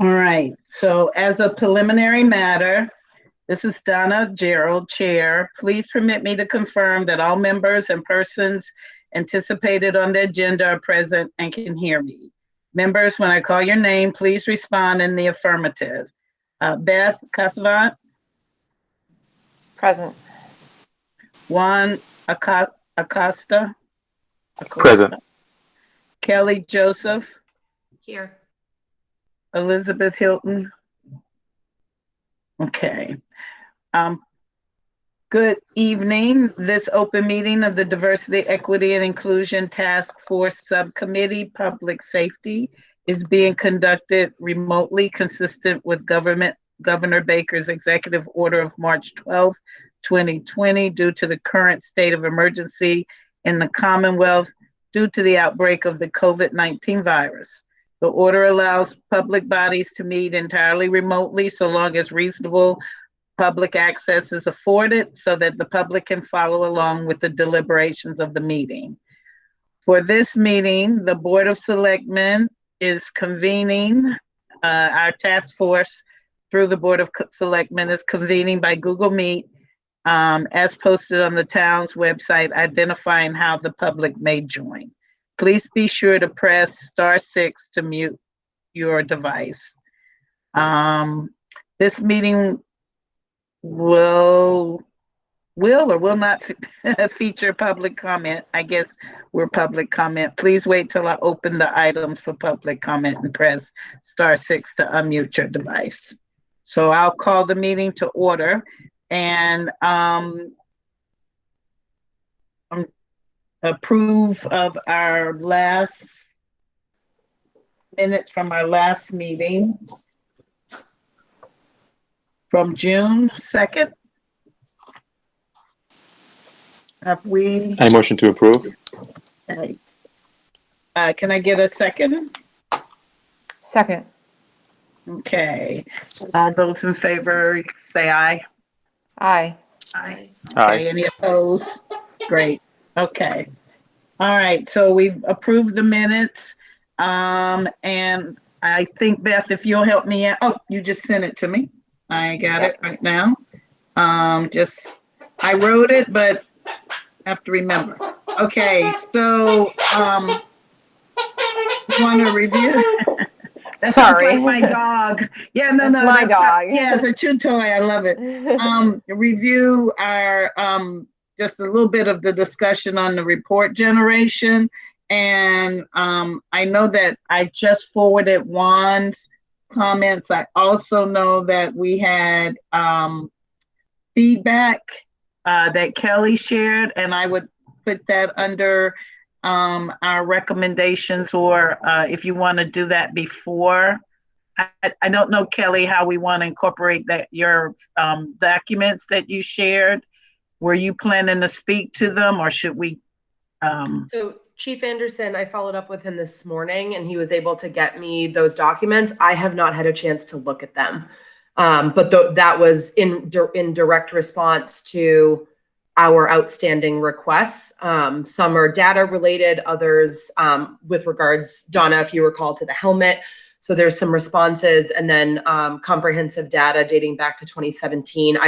All right, so as a preliminary matter, this is Donna Gerald, Chair. Please permit me to confirm that all members and persons anticipated on the agenda are present and can hear me. Members, when I call your name, please respond in the affirmative. Beth Casavant, Present. Juan Acosta, Present. Kelly Joseph, Here. Elizabeth Hilton. Okay. Good evening. This open meeting of the Diversity, Equity, and Inclusion Task Force Subcommittee, Public Safety, is being conducted remotely, consistent with Governor Baker's executive order of March 12, 2020, due to the current state of emergency in the Commonwealth due to the outbreak of the COVID-19 virus. The order allows public bodies to meet entirely remotely so long as reasonable public access is afforded so that the public can follow along with the deliberations of the meeting. For this meeting, the Board of Selectmen is convening, our task force through the Board of Selectmen is convening by Google Meet as posted on the town's website, identifying how the public may join. Please be sure to press *6 to mute your device. This meeting will or will not feature public comment. I guess we're public comment. Please wait till I open the items for public comment and press *6 to unmute your device. So I'll call the meeting to order and approve of our last minutes from our last meeting from June 2nd. Have we? I motion to approve. Can I get a second? Second. Okay. All those in favor say aye. Aye. Aye. Aye. Okay, any opposed? Great. Okay. All right, so we've approved the minutes. And I think, Beth, if you'll help me out. Oh, you just sent it to me. I got it right now. I wrote it, but I have to remember. Okay, so you want to review? That Sorry. sounds like my dog. Yeah, That's my dog. Yeah, it's a chew toy. I love it. Review our just a little bit of the discussion on the report generation. And I know that I just forwarded Juan's comments. I also know that we had feedback that Kelly shared, and I would put that under our recommendations, or if you want to do that before. I don't know, Kelly, how we want to incorporate that your documents that you shared. Were you planning to speak to them, or should we? So Chief Anderson, I followed up with him this morning and he was able to get me those documents. I have not had a chance to look at them. But that was in direct response to our outstanding requests. Some are data related, others with regards, Donna, if you recall, to the helmet. So there's some responses, and then comprehensive data dating back to 2017.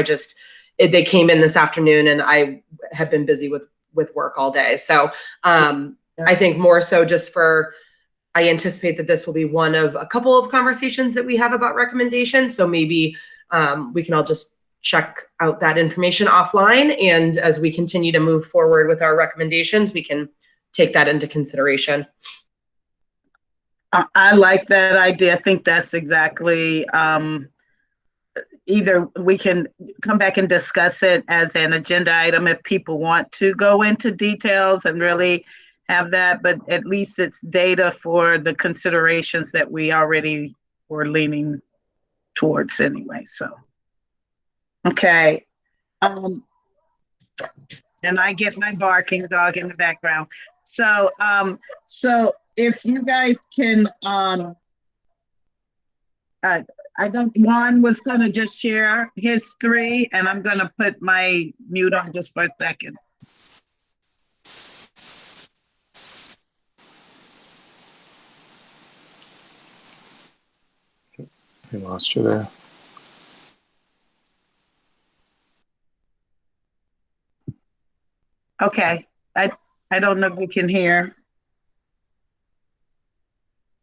They came in this afternoon and I have been busy with work all day. So I think more so just I anticipate that this will be one of a couple of conversations that we have about recommendations. So maybe we can all just check out that information offline. And as we continue to move forward with our recommendations, we can take that into consideration. I like that idea. I think that's exactly, either we can come back and discuss it as an agenda item if people want to go into details and really have that, but at least it's data for the considerations that we already were leaning towards anyway. So, okay. And I get my barking dog in the background. So, if you guys can, Juan was going to just share his 3, and I'm going to put my mute on just for a second. We lost you there. Okay, I don't know if we can hear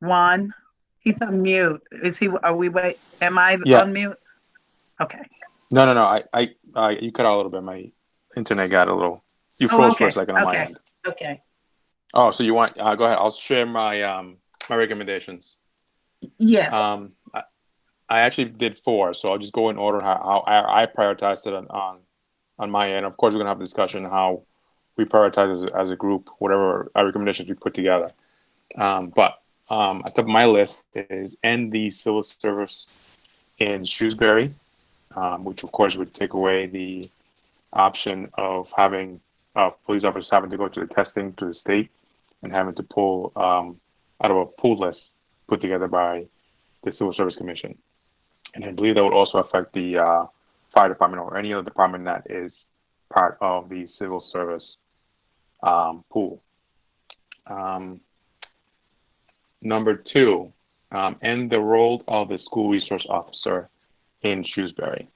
Juan. He's on mute. Is he? Are we? Wait. Am I Yeah. on mute? Okay. No. You cut out a little bit. My internet got a little. You Oh, froze for okay. a second on my Okay. end. Okay. Oh, so you want? Go ahead. I'll share my my recommendations. Yes. I actually did 4, so I'll just go in order how I prioritized it on my end. Of course, we're gonna have a discussion how we prioritize as a group, whatever our recommendations we put together. But at the top of my list is end the civil service in Shrewsbury, which of course would take away the option of having police officers having to go to the testing to the state and having to pull out of a pool list put together by the Civil Service Commission. And I believe that would also affect the fire department or any other department that is part of the civil service pool. Number 2, end the role of the school resource officer in Shrewsbury.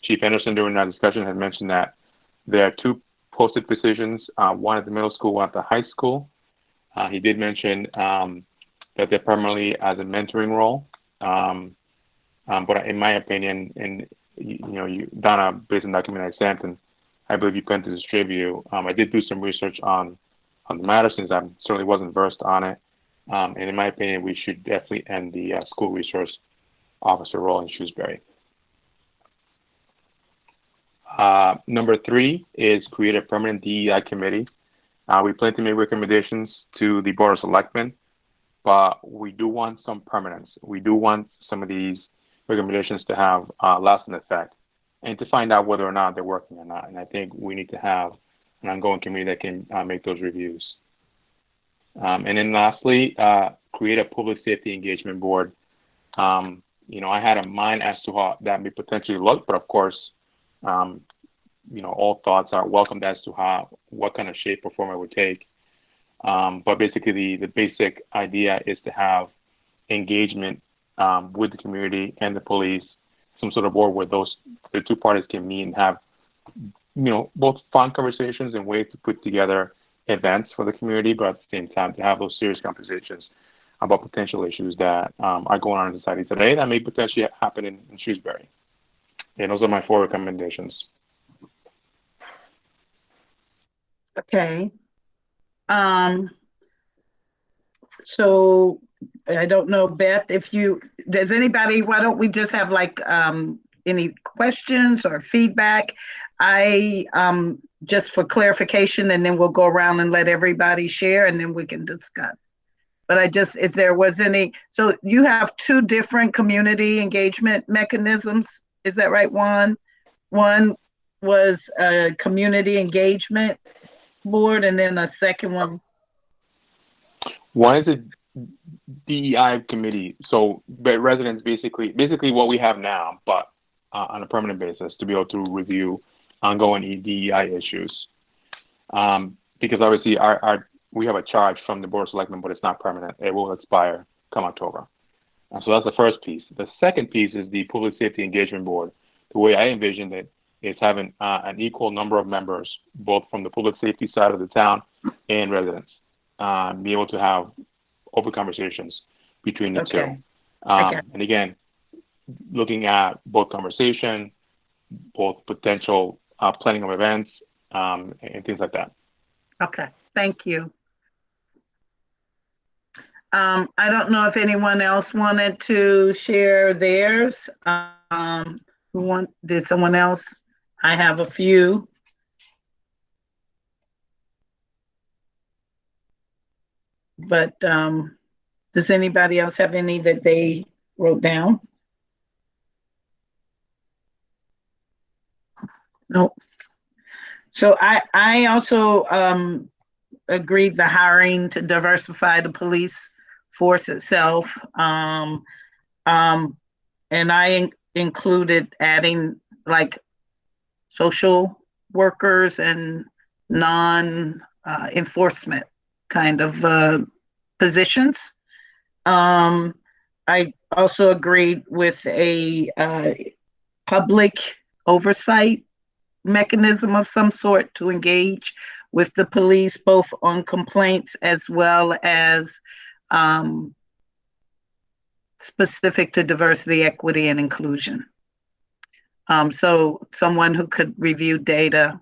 Chief Anderson during that discussion had mentioned that there are 2 posted positions, one at the middle school, one at the high school. He did mention that they're primarily as a mentoring role. But in my opinion, and Donna, based on document I sent, and I believe you put into this review, I did do some research on the matter since I certainly wasn't versed on it. And in my opinion, we should definitely end the school resource officer role in Shrewsbury. Number 3 is create a permanent DEI committee. We plan to make recommendations to the Board of Selectmen, but we do want some permanence. We do want some of these recommendations to have lasting effect and to find out whether or not they're working or not. And I think we need to have an ongoing committee that can make those reviews. And then lastly, create a public safety engagement board. I had a mind as to how that may potentially look, but of course, all thoughts are welcomed as to what kind of shape or form it would take. But basically, the basic idea is to have engagement with the community and the police, some sort of board where the 2 parties can meet and have, both fun conversations and ways to put together events for the community, but at the same time to have those serious conversations about potential issues that are going on in society today that may potentially happen in Shrewsbury. And those are my 4 recommendations. Okay. So I don't know, Beth, does anybody, why don't we just have any questions or feedback? Just for clarification, and then we'll go around and let everybody share and then we can discuss. But if there was any, so you have 2 different community engagement mechanisms, is that right, Juan? One was a community engagement board and then a second one. One is a DEI committee. So residents basically what we have now, but on a permanent basis to be able to review ongoing DEI issues. Because obviously we have a charge from the Board of Selectmen, but it's not permanent. It will expire come October. And so that's the first piece. The second piece is the Public Safety Engagement Board. The way I envisioned it is having an equal number of members, both from the public safety side of the town and residents, be able to have open conversations between the 2. And again, looking at both conversation, both potential planning of events, and things like that. Okay, thank you. I don't know if anyone else wanted to share theirs. Did someone else? I have a few. But does anybody else have any that they wrote down? No. So I also agreed the hiring to diversify the police force itself. And I included adding social workers and non-enforcement kind of positions. I also agreed with a public oversight mechanism of some sort to engage with the police, both on complaints as well as specific to diversity, equity, and inclusion. So someone who could review data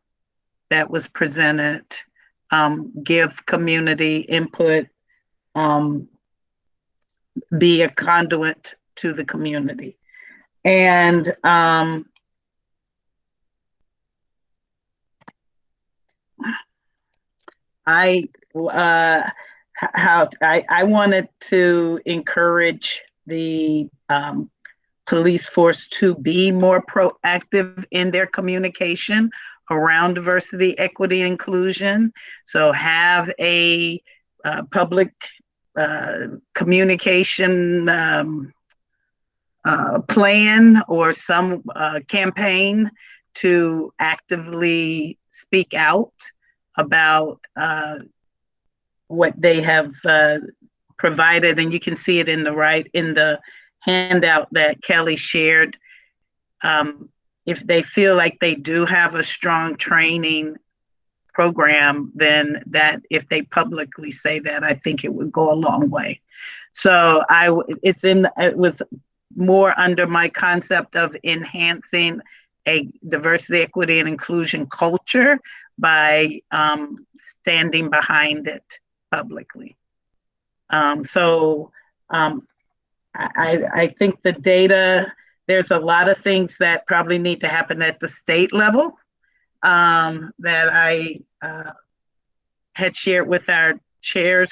that was presented, give community input, be a conduit to the community. And I wanted to encourage the police force to be more proactive in their communication around diversity, equity, and inclusion. So have a public communication plan or some campaign to actively speak out about what they have provided. And you can see it in the handout that Kelly shared. If they feel like they do have a strong training program, then that if they publicly say that, I think it would go a long way. So it was more under my concept of enhancing a diversity, equity, and inclusion culture by standing behind it publicly. I think the data, there's a lot of things that probably need to happen at the state level that I had shared with our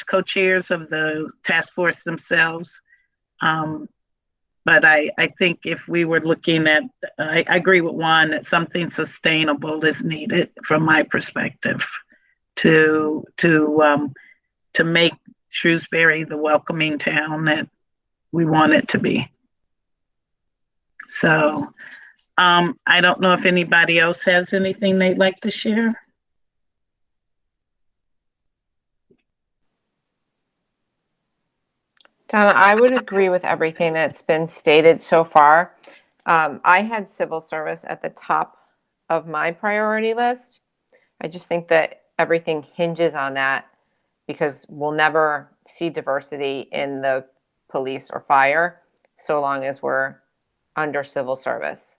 co-chairs of the task force themselves. But I think if we were looking at, I agree with Juan that something sustainable is needed from my perspective to make Shrewsbury the welcoming town that we want it to be. So I don't know if anybody else has anything they'd like to share. Donna, I would agree with everything that's been stated so far. I had civil service at the top of my priority list. I just think that everything hinges on that because we'll never see diversity in the police or fire so long as we're under civil service.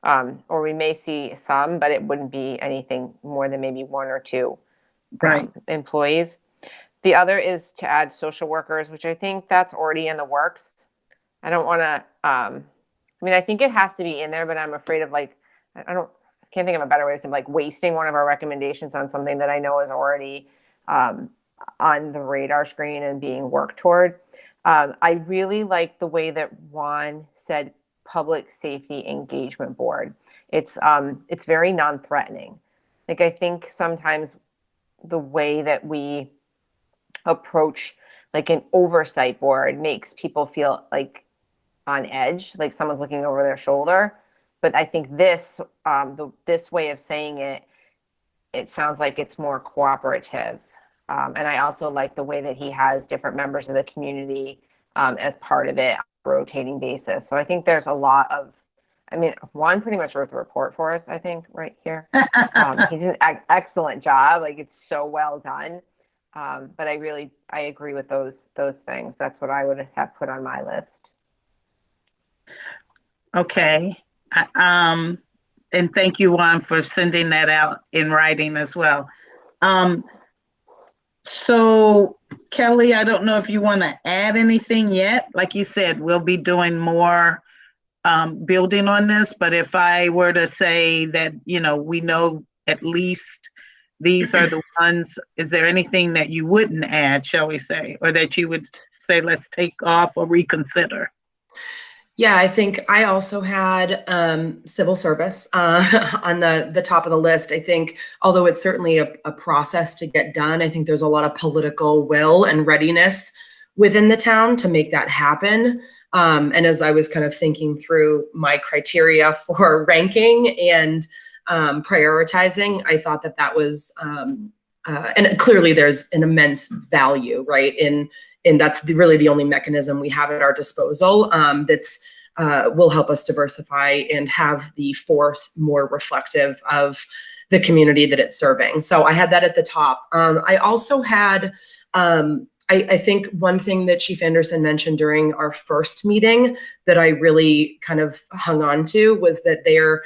Or we may see some, but it wouldn't be anything more than maybe one or two employees. The other is to add social workers, which I think that's already in the works. I don't want to, I think it has to be in there, but I'm afraid of I can't think of a better way to say wasting one of our recommendations on something that I know is already on the radar screen and being worked toward. I really like the way that Juan said public safety engagement board. It's very non-threatening. I think sometimes the way that we approach an oversight board makes people feel on edge, like someone's looking over their shoulder. But I think this way of saying it sounds like it's more cooperative. And I also like the way that he has different members of the community as part of it on a rotating basis. So I think there's a lot of, Juan pretty much wrote the report for us, I think, right here. He did an excellent job. It's so well done. But I agree with those things. That's what I would have put on my list. Okay. And thank you, Juan, for sending that out in writing as well. So Kelly, I don't know if you want to add anything yet. Like you said, we'll be doing more building on this, but if I were to say that, we know at least these are the ones, is there anything that you wouldn't add, shall we say, or that you would say, let's take off or reconsider? Yeah, I think I also had civil service on the top of the list. I think, although it's certainly a process to get done, I think there's a lot of political will and readiness within the town to make that happen. And as I was kind of thinking through my criteria for ranking and prioritizing, I thought that was and clearly there's an immense value, right? And that's really the only mechanism we have at our disposal that's will help us diversify and have the force more reflective of the community that it's serving. So I had that at the top. I also had, I think one thing that Chief Anderson mentioned during our first meeting that I really kind of hung on to was that there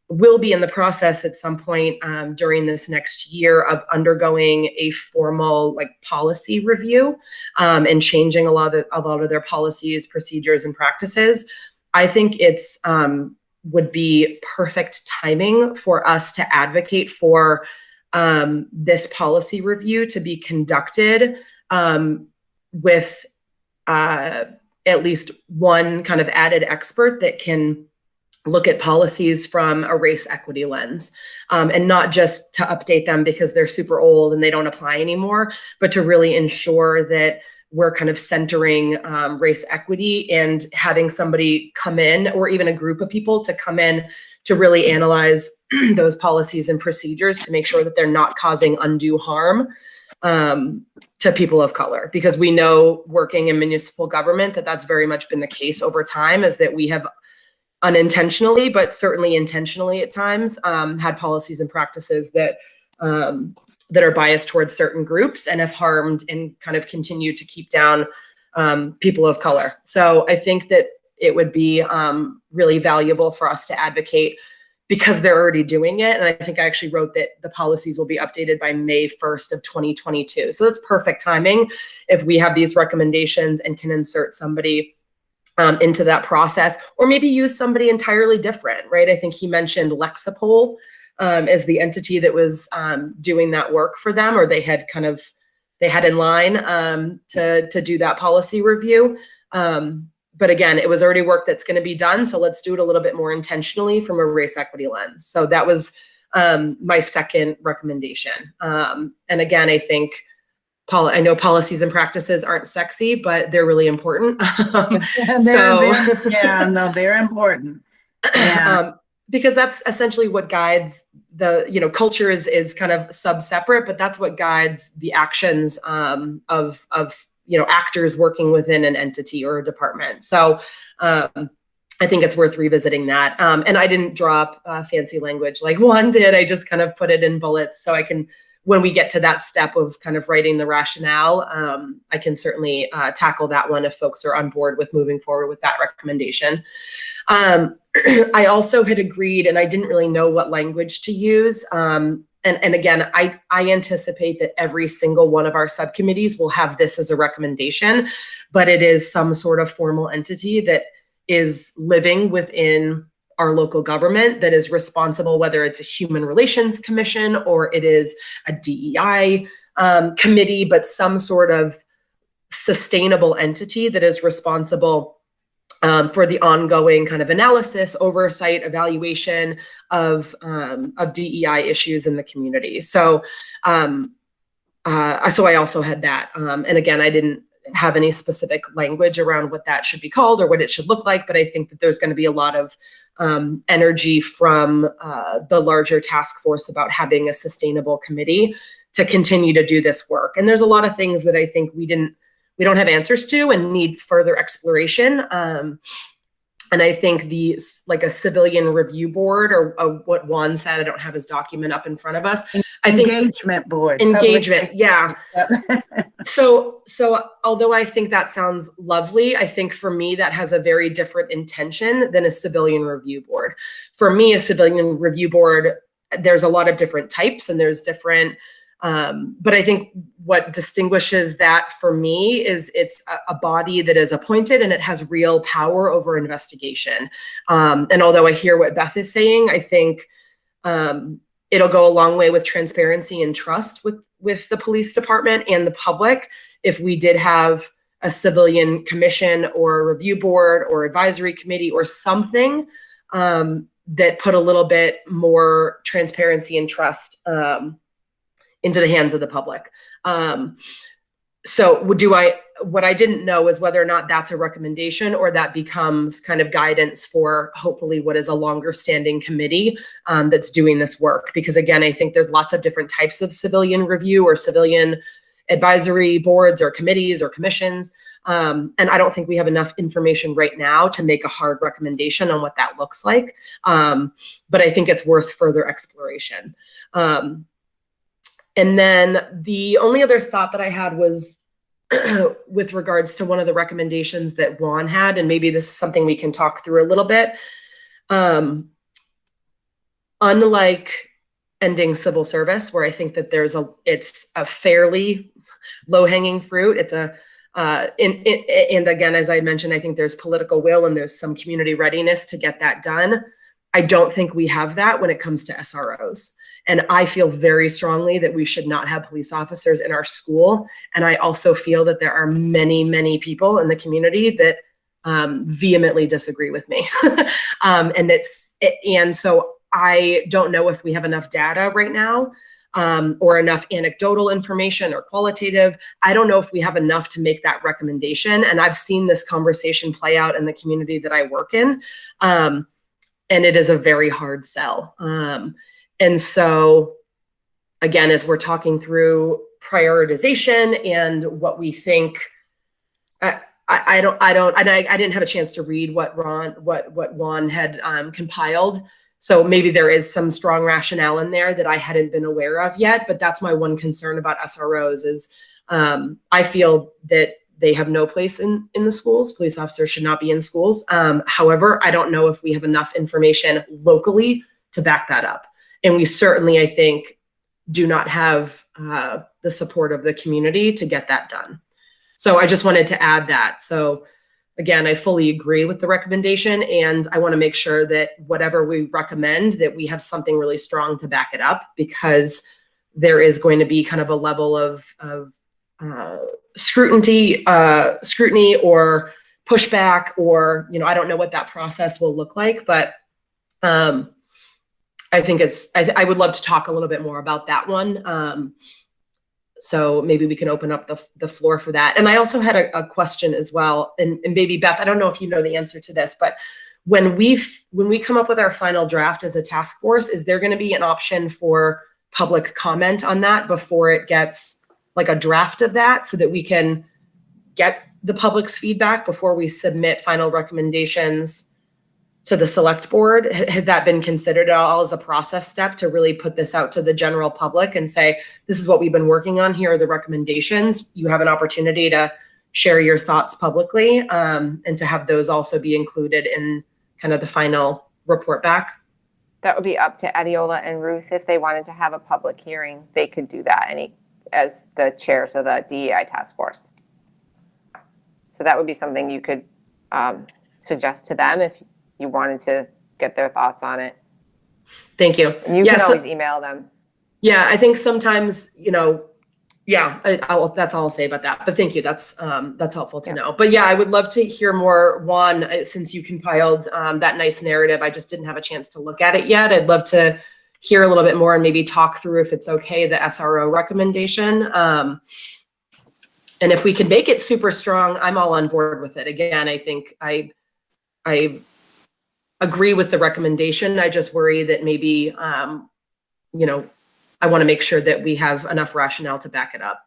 will be in the process at some point during this next year of undergoing a formal like policy review and changing a lot of their policies, procedures, and practices. I think it's would be perfect timing for us to advocate for this policy review to be conducted with at least one kind of added expert that can look at policies from a race equity lens, and not just to update them because they're super old and they don't apply anymore, but to really ensure that we're kind of centering race equity and having somebody come in, or even a group of people to come in to really analyze those policies and procedures to make sure that they're not causing undue harm to people of color. Because we know working in municipal government that that's very much been the case over time, is that we have unintentionally, but certainly intentionally at times, had policies and practices that that are biased towards certain groups and have harmed and kind of continue to keep down people of color. So I think that it would be really valuable for us to advocate because they're already doing it. And I think I actually wrote that the policies will be updated by May 1st of 2022. So that's perfect timing if we have these recommendations and can insert somebody into that process, or maybe use somebody entirely different, right? I think he mentioned Lexapol as the entity that was doing that work for them, or they had in line to do that policy review. But again, it was already work that's going to be done. So let's do it a little bit more intentionally from a race equity lens. So that was my second recommendation. And again, I think I know policies and practices aren't sexy, but they're really important. They're important. Yeah. Because that's essentially what guides the, culture is kind of sub-separate, but that's what guides the actions of actors working within an entity or a department. So I think it's worth revisiting that. And I didn't draw up fancy language like Juan did. I just kind of put it in bullets so I can, when we get to that step of kind of writing the rationale, I can certainly tackle that one if folks are on board with moving forward with that recommendation. I also had agreed, and I didn't really know what language to use. And again, I anticipate that every single one of our subcommittees will have this as a recommendation, but it is some sort of formal entity that is living within our local government that is responsible, whether it's a Human Relations Commission or it is a DEI committee, but some sort of sustainable entity that is responsible for the ongoing kind of analysis, oversight, evaluation of DEI issues in the community. So I also had that. And again, I didn't have any specific language around what that should be called or what it should look like, but I think that there's going to be a lot of energy from the larger task force about having a sustainable committee to continue to do this work. And there's a lot of things that I think we don't have answers to and need further exploration. And I think like a civilian review board, or what Juan said, I don't have his document up in front of us. I think engagement board. Engagement, yeah. So although I think that sounds lovely, I think for me that has a very different intention than a civilian review board. For me, a civilian review board, there's a lot of different types and there's different, but I think what distinguishes that for me is it's a body that is appointed and it has real power over investigation. And although I hear what Beth is saying, I think it'll go a long way with transparency and trust with the police department and the public if we did have a civilian commission or a review board or advisory committee or something that put a little bit more transparency and trust into the hands of the public. So what I didn't know is whether or not that's a recommendation or that becomes kind of guidance for hopefully what is a longer standing committee that's doing this work. Because again, I think there's lots of different types of civilian review or civilian advisory boards or committees or commissions. And I don't think we have enough information right now to make a hard recommendation on what that looks like. But I think it's worth further exploration. And then the only other thought that I had was with regards to one of the recommendations that Juan had, and maybe this is something we can talk through a little bit. Unlike ending civil service, where I think that it's a fairly low-hanging fruit. It's and again, as I mentioned, I think there's political will and there's some community readiness to get that done. I don't think we have that when it comes to SROs. And I feel very strongly that we should not have police officers in our school. And I also feel that there are many, many people in the community that vehemently disagree with me. And so I don't know if we have enough data right now or enough anecdotal information or qualitative. I don't know if we have enough to make that recommendation. And I've seen this conversation play out in the community that I work in. And it is a very hard sell. And so, again, as we're talking through prioritization and what we think, I didn't have a chance to read what Juan had compiled. So maybe there is some strong rationale in there that I hadn't been aware of yet. But that's my one concern about SROs is I feel that they have no place in the schools. Police officers should not be in schools. However, I don't know if we have enough information locally to back that up. And we certainly, I think, do not have the support of the community to get that done. So I just wanted to add that. So again, I fully agree with the recommendation, and I want to make sure that whatever we recommend, that we have something really strong to back it up, because there is going to be kind of a level of scrutiny or pushback, or, you know, I don't know what that process will look like, but I think I would love to talk a little bit more about that one. So maybe we can open up the floor for that. And I also had a question as well, and maybe Beth, I don't know if you know the answer to this, but when we come up with our final draft as a task force, is there going to be an option for public comment on that before it gets like a draft of that, so that we can get the public's feedback before we submit final recommendations to the select board? Had that been considered at all as a process step to really put this out to the general public and say, this is what we've been working on, here are the recommendations, you have an opportunity to share your thoughts publicly, and to have those also be included in kind of the final report back? That would be up to Adiola and Ruth. If they wanted to have a public hearing, they could do that as the chairs of the DEI task force. So that would be something you could suggest to them if you wanted to get their thoughts on it. Thank you. And you can always email them. Yeah, I think sometimes, you know, yeah, that's all I'll say about that. But thank you. That's helpful to know. But yeah, I would love to hear more, Juan, since you compiled that nice narrative. I just didn't have a chance to look at it yet. I'd love to hear a little bit more and maybe talk through, if it's okay, the SRO recommendation. And if we can make it super strong, I'm all on board with it. Again, I think I agree with the recommendation. I just worry that maybe, you know, I want to make sure that we have enough rationale to back it up.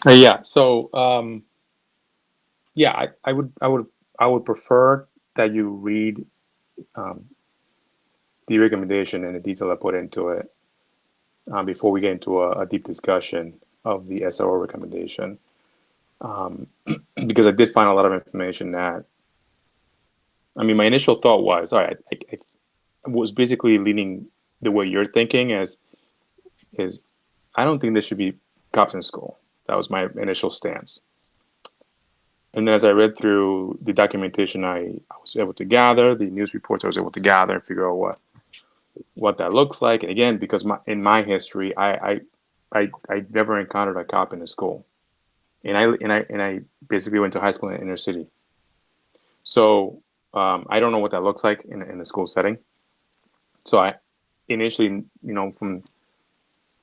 Yeah. So, yeah, I would prefer that you read the recommendation and the detail I put into it before we get into a deep discussion of the SRO recommendation. Because I did find a lot of information that, I mean, my initial thought was, all right, I was basically leaning the way you're thinking is I don't think there should be cops in school. That was my initial stance. And then as I read through the documentation I was able to gather, the news reports I was able to gather and figure out what that looks like. And again, because in my history, I never encountered a cop in a school. And I basically went to high school in the inner city. So I don't know what that looks like in the school setting. So I initially, you know, from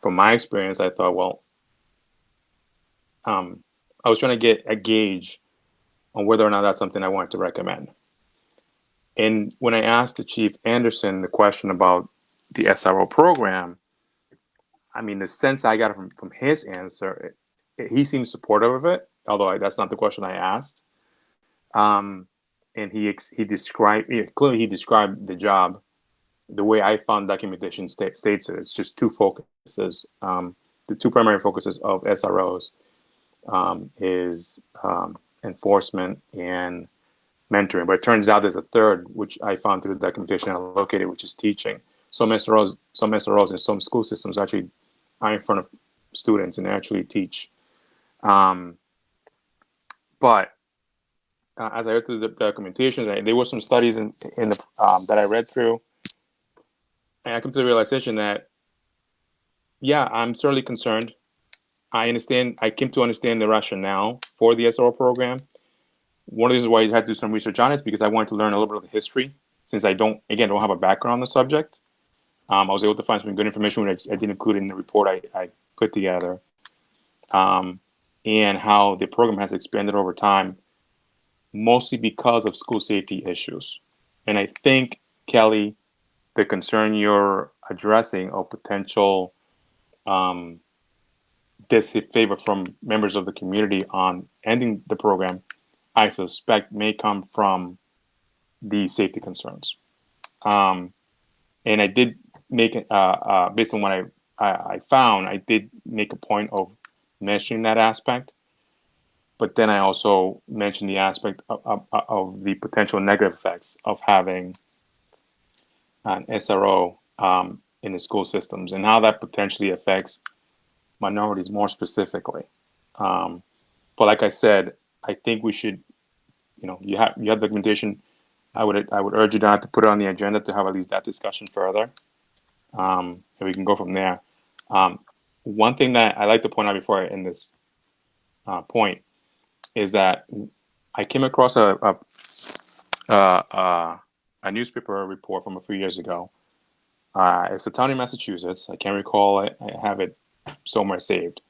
from my experience, I thought, well, I was trying to get a gauge on whether or not that's something I wanted to recommend. And when I asked the Chief Anderson the question about the SRO program, I mean, the sense I got from his answer, he seemed supportive of it, although that's not the question I asked. And he described, clearly he described the job the way I found documentation states it. It's just two focuses. The two primary focuses of SROs is enforcement and mentoring. But it turns out there's a third, which I found through the documentation I located, which is teaching. Some SROs in some school systems actually are in front of students and actually teach. But as I read through the documentation, there were some studies in the that I read through, and I come to the realization that, yeah, I'm certainly concerned. I came to understand the rationale for the SRO program. One of the reasons why I had to do some research on it is because I wanted to learn a little bit of the history, since I don't have a background on the subject. I was able to find some good information which I didn't include in the report I put together, and how the program has expanded over time, mostly because of school safety issues. And I think, Kelly, the concern you're addressing of potential disfavor from members of the community on ending the program, I suspect may come from the safety concerns. And I did make, based on what I found, I did make a point of mentioning that aspect. But then I also mentioned the aspect of the potential negative effects of having an SRO in the school systems and how that potentially affects minorities more specifically. But like I said, I think we should, you have documentation. I would urge you not to put it on the agenda to have at least that discussion further, and we can go from there. One thing that I like to point out before I end this point is that I came across a newspaper report from a few years ago. It's a town in Massachusetts. I can't recall it. I have it somewhere saved,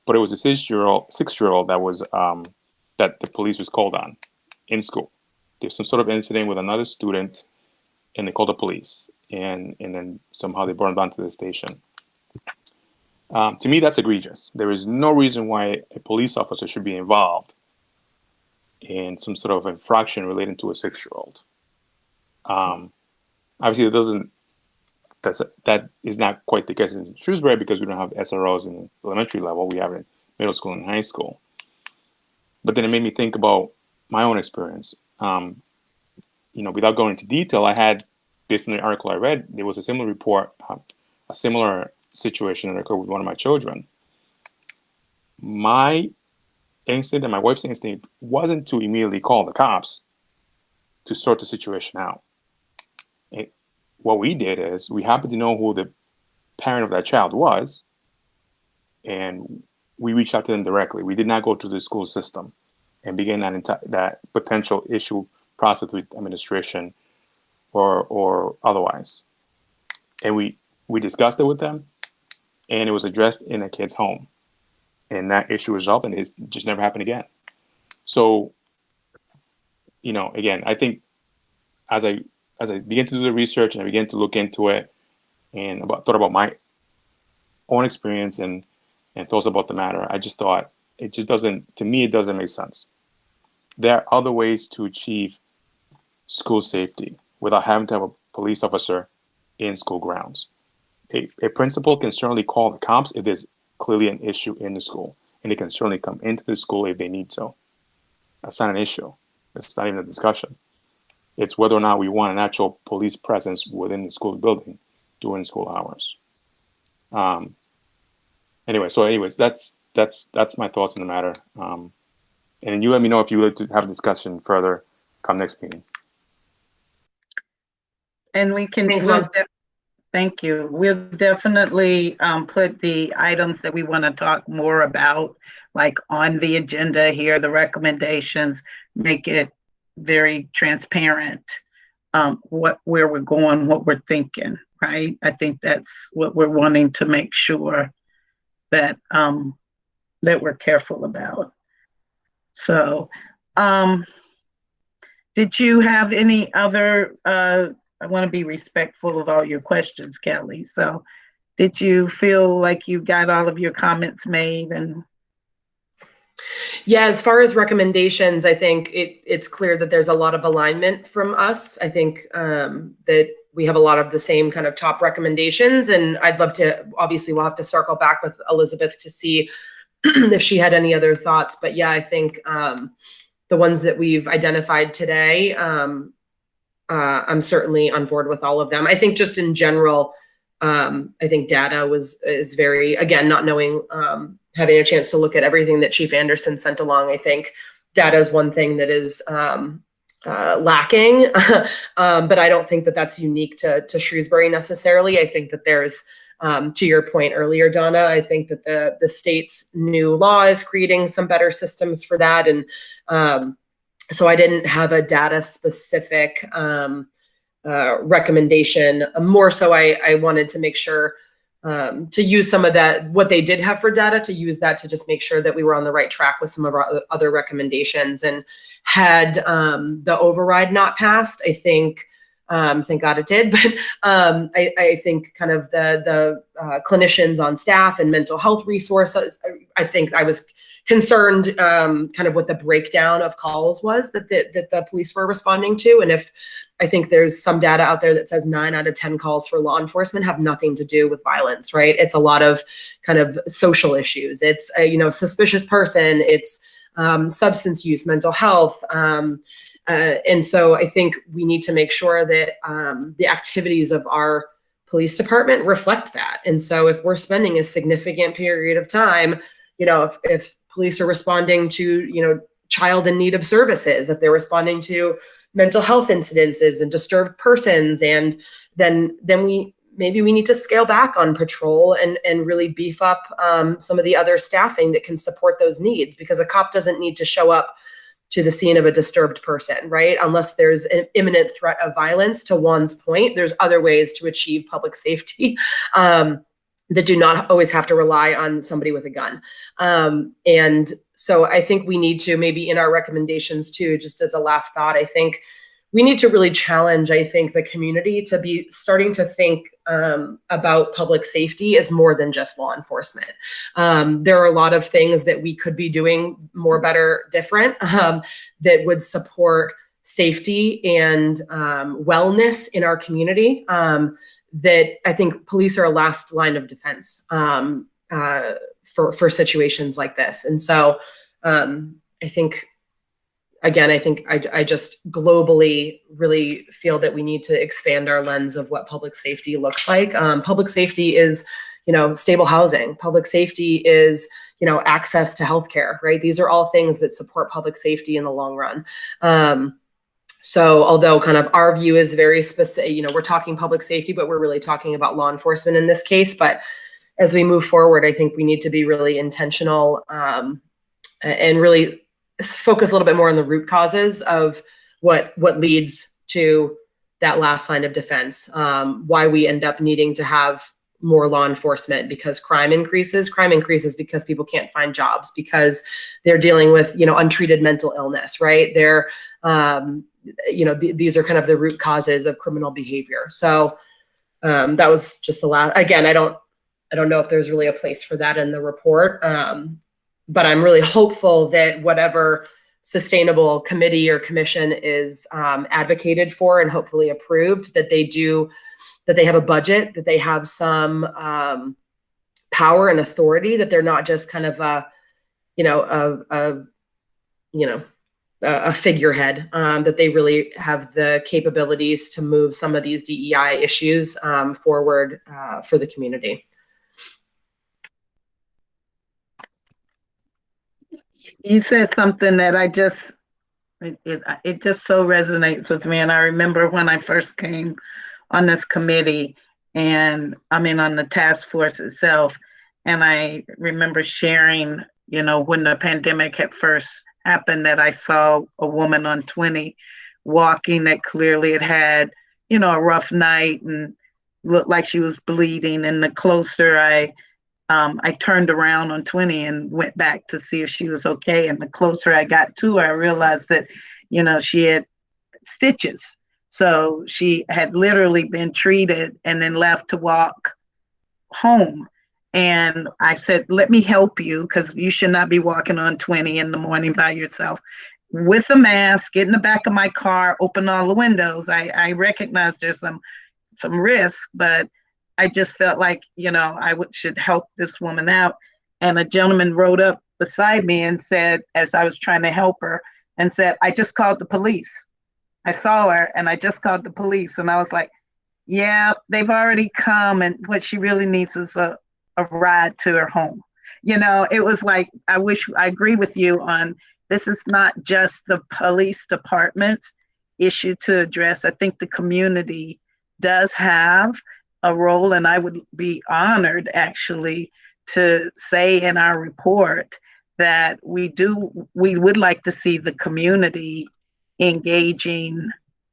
but it was a 6-year-old that was that the police was called on in school. There's some sort of incident with another student, and they called the police, and then somehow they brought him down to the station. To me, that's egregious. There is no reason why a police officer should be involved in some sort of infraction relating to a 6-year-old. Obviously, that is not quite the case in Shrewsbury because we don't have SROs in elementary level. We have it in middle school and high school. But then it made me think about my own experience. Without going into detail, I had, based on the article I read, there was a similar report, a similar situation that occurred with one of my children. My instinct and my wife's instinct wasn't to immediately call the cops to sort the situation out. What we did is we happened to know who the parent of that child was, and we reached out to them directly. We did not go through the school system and begin that potential issue process with administration or otherwise. And we discussed it with them, and it was addressed in a kid's home. And that issue resolved, and it just never happened again. So, again, I think as I began to do the research and I began to look into it and thought about my own experience and thoughts about the matter, I just thought it doesn't make sense. There are other ways to achieve school safety without having to have a police officer in school grounds. A principal can certainly call the cops if there's clearly an issue in the school, and they can certainly come into the school if they need to. That's not an issue. It's not even a discussion. It's whether or not we want an actual police presence within the school building during school hours. Anyways, that's my thoughts on the matter. And you let me know if you would like to have a discussion further come next meeting. And we can. Thank you. We'll definitely put the items that we want to talk more about, like on the agenda here, the recommendations, make it very transparent, where we're going, what we're thinking. right? I think that's what we're wanting to make sure that that we're careful about. So, did you have any other? I want to be respectful of all your questions, Kelly. So, did you feel like you got all of your comments made? And yeah, as far as recommendations, I think it's clear that there's a lot of alignment from us. I think that we have a lot of the same kind of top recommendations, and I'd love to, obviously we'll have to circle back with Elizabeth to see if she had any other thoughts. But yeah, I think the ones that we've identified today, I'm certainly on board with all of them. I think just in general, I think data is very, again, not knowing, having a chance to look at everything that Chief Anderson sent along. I think data is one thing that is lacking, but I don't think that that's unique to Shrewsbury necessarily. I think that there's, to your point earlier, Donna, I think that the state's new law is creating some better systems for that. And so I didn't have a data specific recommendation. More so, I wanted to make sure to use some of that, what they did have for data, to use that to just make sure that we were on the right track with some of our other recommendations. And had the override not passed, I think, thank God it did, but I think kind of the clinicians on staff and mental health resources, I think I was concerned kind of what the breakdown of calls was that the police were responding to. And if I think there's some data out there that says 9 out of 10 calls for law enforcement have nothing to do with violence, right? It's a lot of kind of social issues. It's a, suspicious person. It's substance use, mental health. And so I think we need to make sure that the activities of our police department reflect that. And so if we're spending a significant period of time, if police are responding to, child in need of services, if they're responding to mental health incidences and disturbed persons, and then we need to scale back on patrol and really beef up some of the other staffing that can support those needs, because a cop doesn't need to show up to the scene of a disturbed person, right? Unless there's an imminent threat of violence. To Juan's point, there's other ways to achieve public safety that do not always have to rely on somebody with a gun. And so I think we need to, maybe in our recommendations too, just as a last thought, I think we need to really challenge, the community to be starting to think about public safety as more than just law enforcement. There are a lot of things that we could be doing more, better, different, that would support safety and wellness in our community, that I think police are a last line of defense for situations like this. And so I think I just globally really feel that we need to expand our lens of what public safety looks like. Public safety is, stable housing. Public safety is, access to healthcare, right? These are all things that support public safety in the long run. So although kind of our view is very specific, we're talking public safety, but we're really talking about law enforcement in this case. But as we move forward, I think we need to be really intentional and really focus a little bit more on the root causes of what leads to that last line of defense, why we end up needing to have more law enforcement, because crime increases because people can't find jobs, because they're dealing with, untreated mental illness, right? They're, these are kind of the root causes of criminal behavior. So that was just the last, again, I don't know if there's really a place for that in the report. But I'm really hopeful that whatever sustainable committee or commission is advocated for and hopefully approved, that they have a budget, that they have some power and authority, that they're not just kind of a figurehead, that they really have the capabilities to move some of these DEI issues forward for the community. You said something that it just so resonates with me. And I remember when I first came on this committee, and on the task force itself, and I remember sharing, when the pandemic had first happened, that I saw a woman on 20 walking that clearly had a rough night, and looked like she was bleeding. And the closer I turned around on 20 and went back to see if she was okay. And the closer I got to her, I realized that, she had stitches. So she had literally been treated and then left to walk home. And I said, let me help you, because you should not be walking on 20 in the morning by yourself with a mask, get in the back of my car, open all the windows. I recognize there's some risk, but I just felt like, should help this woman out. And a gentleman rode up beside me and said, as I was trying to help her, and said, I just called the police. I saw her and I just called the police. And I was like, yeah, they've already come, and what she really needs is a ride to her home. It was like, I agree with you on, this is not just the police department's issue to address. I think the community does have a role, and I would be honored actually to say in our report that we would like to see the community engaging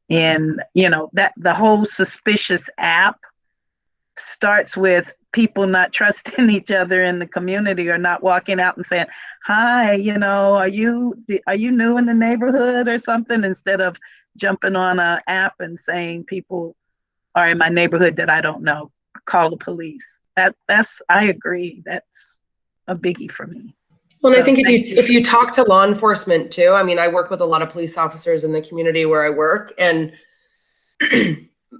in, that the whole suspicious app starts with people not trusting each other in the community, or not walking out and saying, hi, are you new in the neighborhood or something, instead of jumping on an app and saying people are in my neighborhood that I don't know, call the police. I agree. That's a biggie for me. Well, and I think if you talk to law enforcement too, I mean, I work with a lot of police officers in the community where I work, and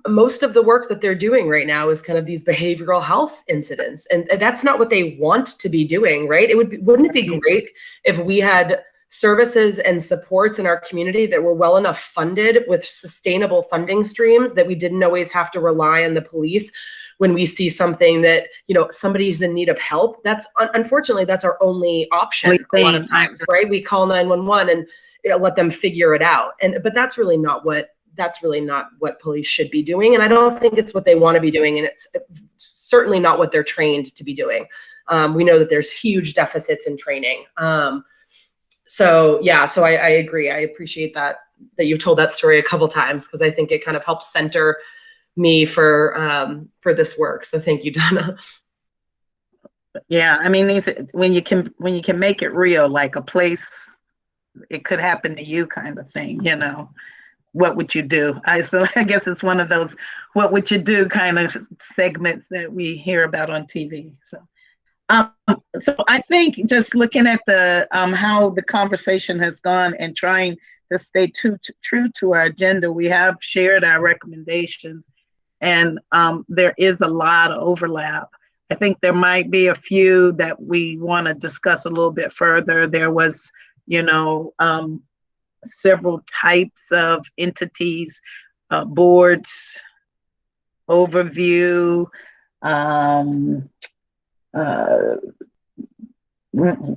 most of the work that they're doing right now is kind of these behavioral health incidents, and that's not what they want to be doing, right? Wouldn't it be great if we had services and supports in our community that were well enough funded with sustainable funding streams that we didn't always have to rely on the police when we see something that, somebody's in need of help? That's unfortunately, that's our only option a lot of times, right? We call 911 and let them figure it out. But that's really not what police should be doing. And I don't think it's what they want to be doing. And it's certainly not what they're trained to be doing. We know that there's huge deficits in training. So I agree. I appreciate that you've told that story a couple times, because I think it kind of helps center me for this work. So thank you, Donna. Yeah, I mean, when you can make it real, like a place, it could happen to you kind of thing, what would you do? So I guess it's one of those what would you do kind of segments that we hear about on TV. So I think just looking at the how the conversation has gone and trying to stay true to our agenda, we have shared our recommendations, and there is a lot of overlap. I think there might be a few that we want to discuss a little bit further. There was, several types of entities, boards, overview,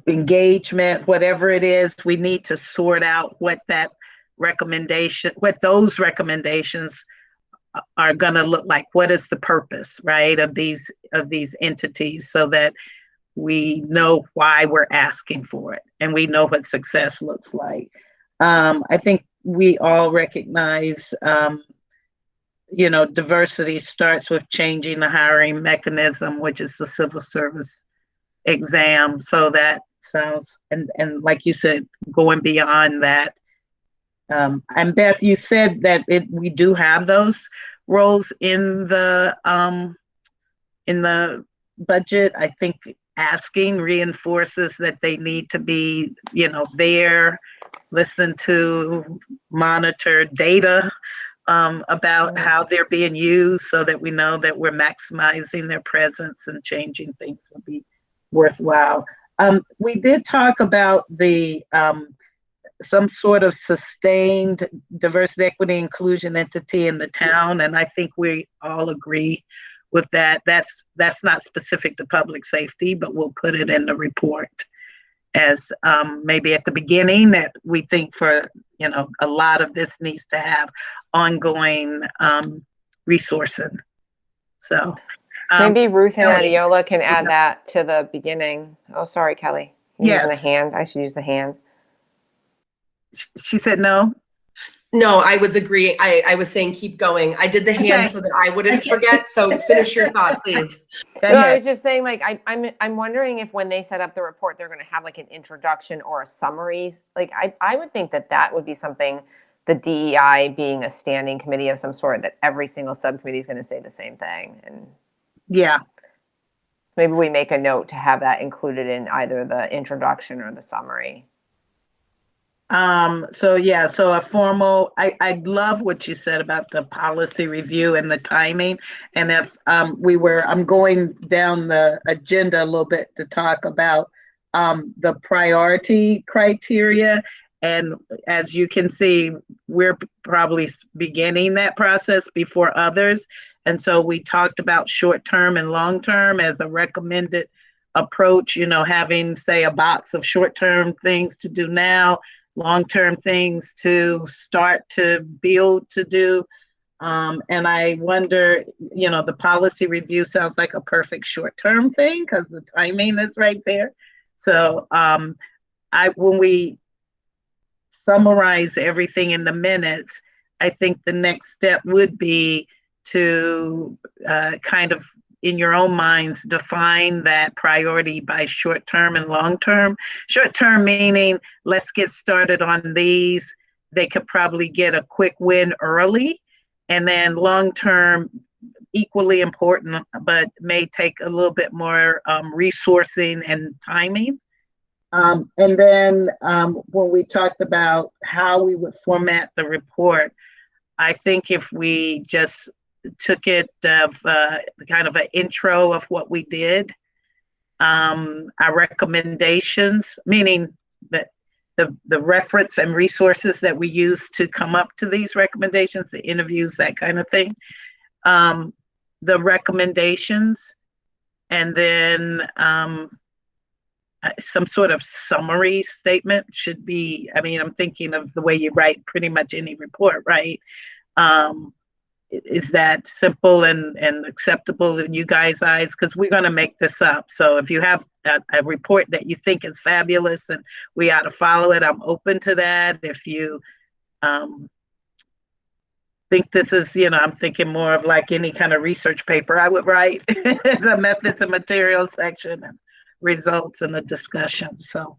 engagement, whatever it is. We need to sort out what those recommendations are going to look like. What is the purpose, right, of these entities, so that we know why we're asking for it and we know what success looks like. I think we all recognize, diversity starts with changing the hiring mechanism, which is the civil service exam. So that sounds, and like you said, going beyond that. And Beth, you said that we do have those roles in the budget. I think asking reinforces that they need to be, there, listen to, monitor data about how they're being used, so that we know that we're maximizing their presence, and changing things will be worthwhile. We did talk about the some sort of sustained diversity, equity, inclusion entity in the town, and I think we all agree with that. That's not specific to public safety, but we'll put it in the report as maybe at the beginning, that we think for, a lot of this needs to have ongoing resourcing. So maybe Ruth and Adiola can add that to the beginning. Oh, sorry, Kelly. Yes. Using the hand. I should use the hand. She said no. No, I was agreeing. I was saying keep going. I did the hand so that I wouldn't forget. So finish your thought, please. No, I was just saying, like, I'm wondering if when they set up the report, they're going to have like an introduction or a summary. Like, I would think that that would be something, the DEI being a standing committee of some sort, that every single subcommittee is going to say the same thing. And Yeah. maybe we make a note to have that included in either the introduction or the summary. So yeah, so a formal, I love what you said about the policy review and the timing. And if I'm going down the agenda a little bit to talk about the priority criteria. And as you can see, we're probably beginning that process before others. And so we talked about short-term and long-term as a recommended approach, having, say, a box of short-term things to do now, long-term things to start to build to do. And I wonder, the policy review sounds like a perfect short-term thing because the timing is right there. So when we summarize everything in the minutes, I think the next step would be to kind of, in your own minds, define that priority by short-term and long-term. Short-term meaning, let's get started on these. They could probably get a quick win early. And then long-term, equally important, but may take a little bit more resourcing and timing. And then when we talked about how we would format the report, I think if we just took it of kind of an intro of what we did, our recommendations, meaning that the reference and resources that we use to come up to these recommendations, the interviews, that kind of thing, the recommendations, and then some sort of summary statement should be, I'm thinking of the way you write pretty much any report, right? Is that simple and acceptable in you guys' eyes? Because we're going to make this up. So if you have a report that you think is fabulous and we ought to follow it, I'm open to that. If you think this is, I'm thinking more of like any kind of research paper I would write, the methods and materials section and results and the discussion. So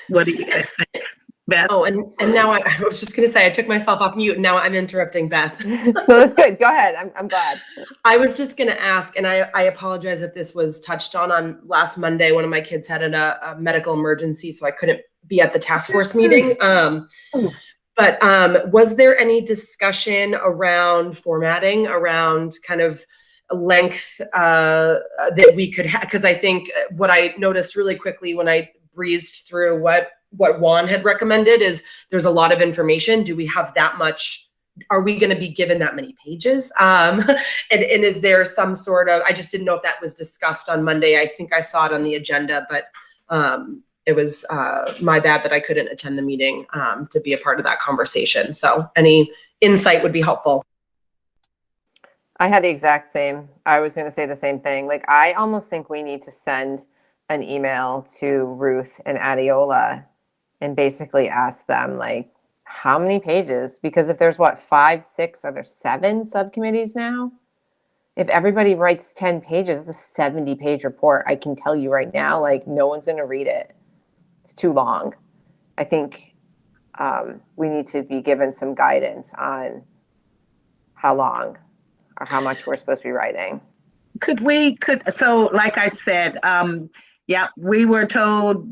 what do you guys think? Beth? Oh, and now I was just going to say, I took myself off mute and now I'm interrupting Beth. No, that's good. Go ahead. I'm glad. I was just going to ask, and I apologize if this was touched on last Monday. One of my kids had a medical emergency, so I couldn't be at the task force meeting. But was there any discussion around formatting, around kind of length that we could have? Because I think what I noticed really quickly when I breezed through what Juan had recommended is there's a lot of information. Do we have that much? Are we going to be given that many pages? And is there some sort of, I just didn't know if that was discussed on Monday. I think I saw it on the agenda, but it was my bad that I couldn't attend the meeting to be a part of that conversation. So any insight would be helpful. I had the exact same. I was going to say the same thing. Like, I almost think we need to send an email to Ruth and Adiola and basically ask them, like, how many pages? Because if there's 5, 6, are there 7 subcommittees now? If everybody writes 10 pages, it's a 70-page report. I can tell you right now, like, no one's going to read it. It's too long. I think we need to be given some guidance on how long or how much we're supposed to be writing. So like I said, yeah, we were told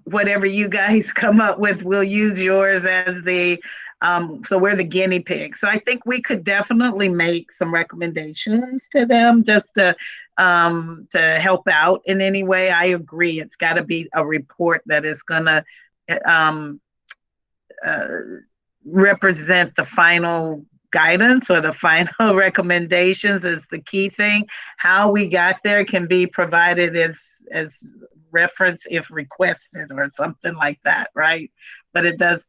whatever you guys come up with, we'll use yours as the, so we're the guinea pigs. So I think we could definitely make some recommendations to them just to help out in any way. I agree. It's got to be a report that is going to represent the final guidance or the final recommendations is the key thing. How we got there can be provided as reference if requested or something like that, right? But it does,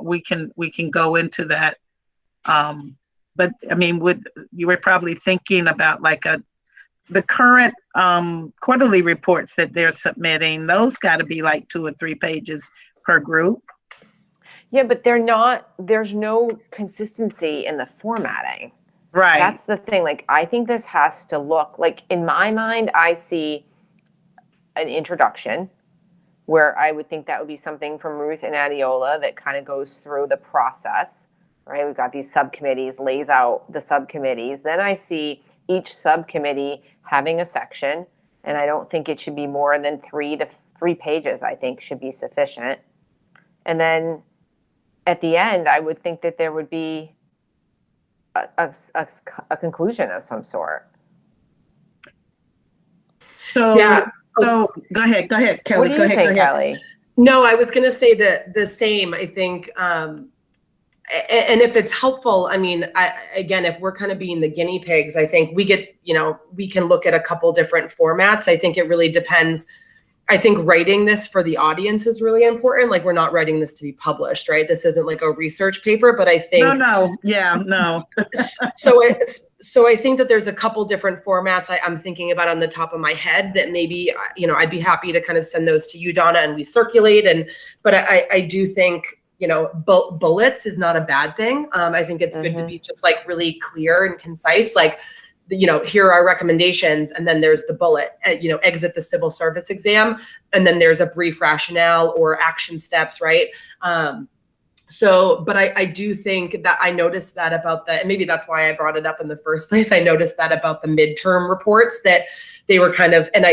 we can go into that. But I mean, you were probably thinking about like the current quarterly reports that they're submitting, those got to be like 2 or 3 pages per group. Yeah, but they're not, there's no consistency in the formatting. Right. That's the thing. Like, I think this has to look like, in my mind, I see an introduction where I would think that would be something from Ruth and Adiola that kind of goes through the process, right? We've got these subcommittees, lays out the subcommittees. Then I see each subcommittee having a section, and I don't think it should be more than 3 pages, I think should be sufficient. And then at the end, I would think that there would be a conclusion of some sort. So, Yeah. so go ahead, Kelly. What do you think, Kelly? No, I was going to say the same. I think, and if it's helpful, I mean, again, if we're kind of being the guinea pigs, I think we get, we can look at a couple different formats. I think it really depends. I think writing this for the audience is really important. Like, we're not writing this to be published, right? This isn't like a research paper, but I think no. So I think that there's a couple different formats I'm thinking about on the top of my head that maybe, I'd be happy to kind of send those to you, Donna, and we circulate. But I do think, bullets is not a bad thing. I think it's good to be just like really clear and concise. Like, here are our recommendations, and then there's the bullet, exit the civil service exam, and then there's a brief rationale or action steps, right? But I do think that I noticed that about and maybe that's why I brought it up in the first place. I noticed that about the midterm reports, that they were kind of, and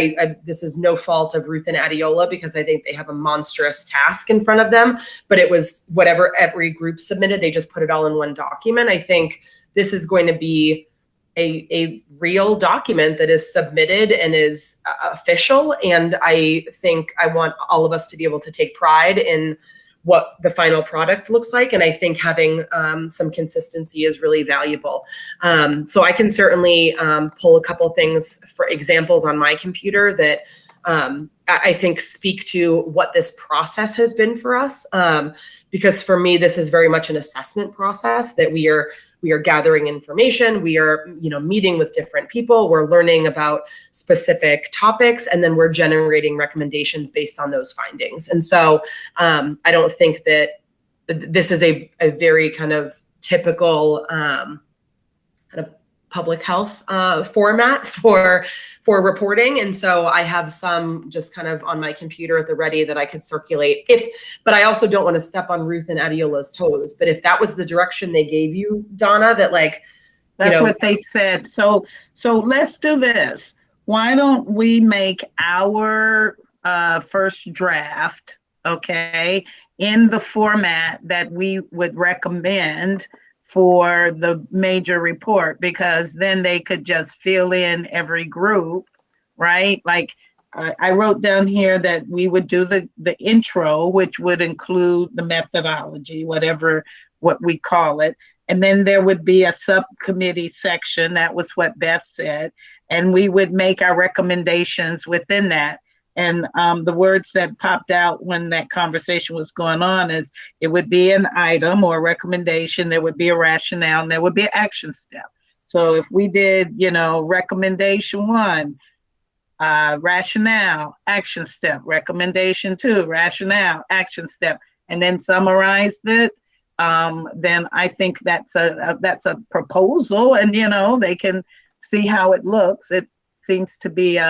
this is no fault of Ruth and Adiola, because I think they have a monstrous task in front of them, but it was whatever every group submitted, they just put it all in one document. I think this is going to be a real document that is submitted and is official. And I think I want all of us to be able to take pride in what the final product looks like. And I think having some consistency is really valuable. So I can certainly pull a couple things for examples on my computer that I think speak to what this process has been for us. Because for me, this is very much an assessment process that we are gathering information. We are, meeting with different people. We're learning about specific topics, and then we're generating recommendations based on those findings. And so I don't think that this is a very kind of typical kind of public health format for reporting. And so I have some just kind of on my computer at the ready that I could circulate but I also don't want to step on Ruth and Adiola's toes. But if that was the direction they gave you, Donna, that that's what they said. So let's do this. Why don't we make our first draft, okay, in the format that we would recommend for the major report, because then they could just fill in every group, right? Like I wrote down here that we would do the intro, which would include the methodology, what we call it. And then there would be a subcommittee section. That was what Beth said. And we would make our recommendations within that. And the words that popped out when that conversation was going on is it would be an item or a recommendation, there would be a rationale, and there would be an action step. So if we did, recommendation 1, rationale, action step, recommendation 2, rationale, action step, and then summarized it, then I think that's a proposal, and they can see how it looks. It seems to be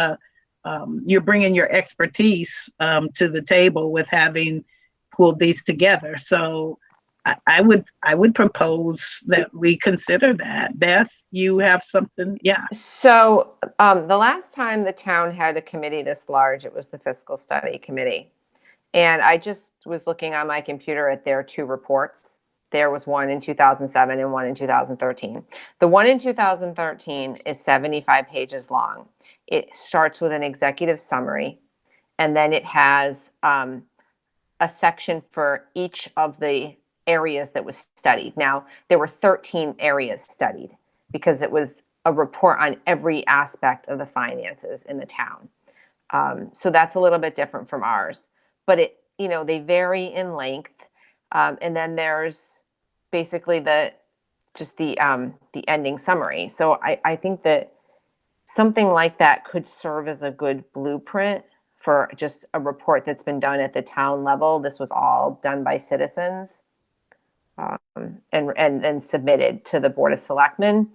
you're bringing your expertise to the table with having pulled these together. So I would propose that we consider that. Beth, you have something? Yeah. So the last time the town had a committee this large, it was the Fiscal Study Committee. And I just was looking on my computer at their 2 reports. There was one in 2007 and one in 2013. The one in 2013 is 75 pages long. It starts with an executive summary, and then it has a section for each of the areas that was studied. Now, there were 13 areas studied because it was a report on every aspect of the finances in the town. So that's a little bit different from ours, but they vary in length. And then there's basically the ending summary. So I think that something like that could serve as a good blueprint for just a report that's been done at the town level. This was all done by citizens. and submitted to the Board of Selectmen.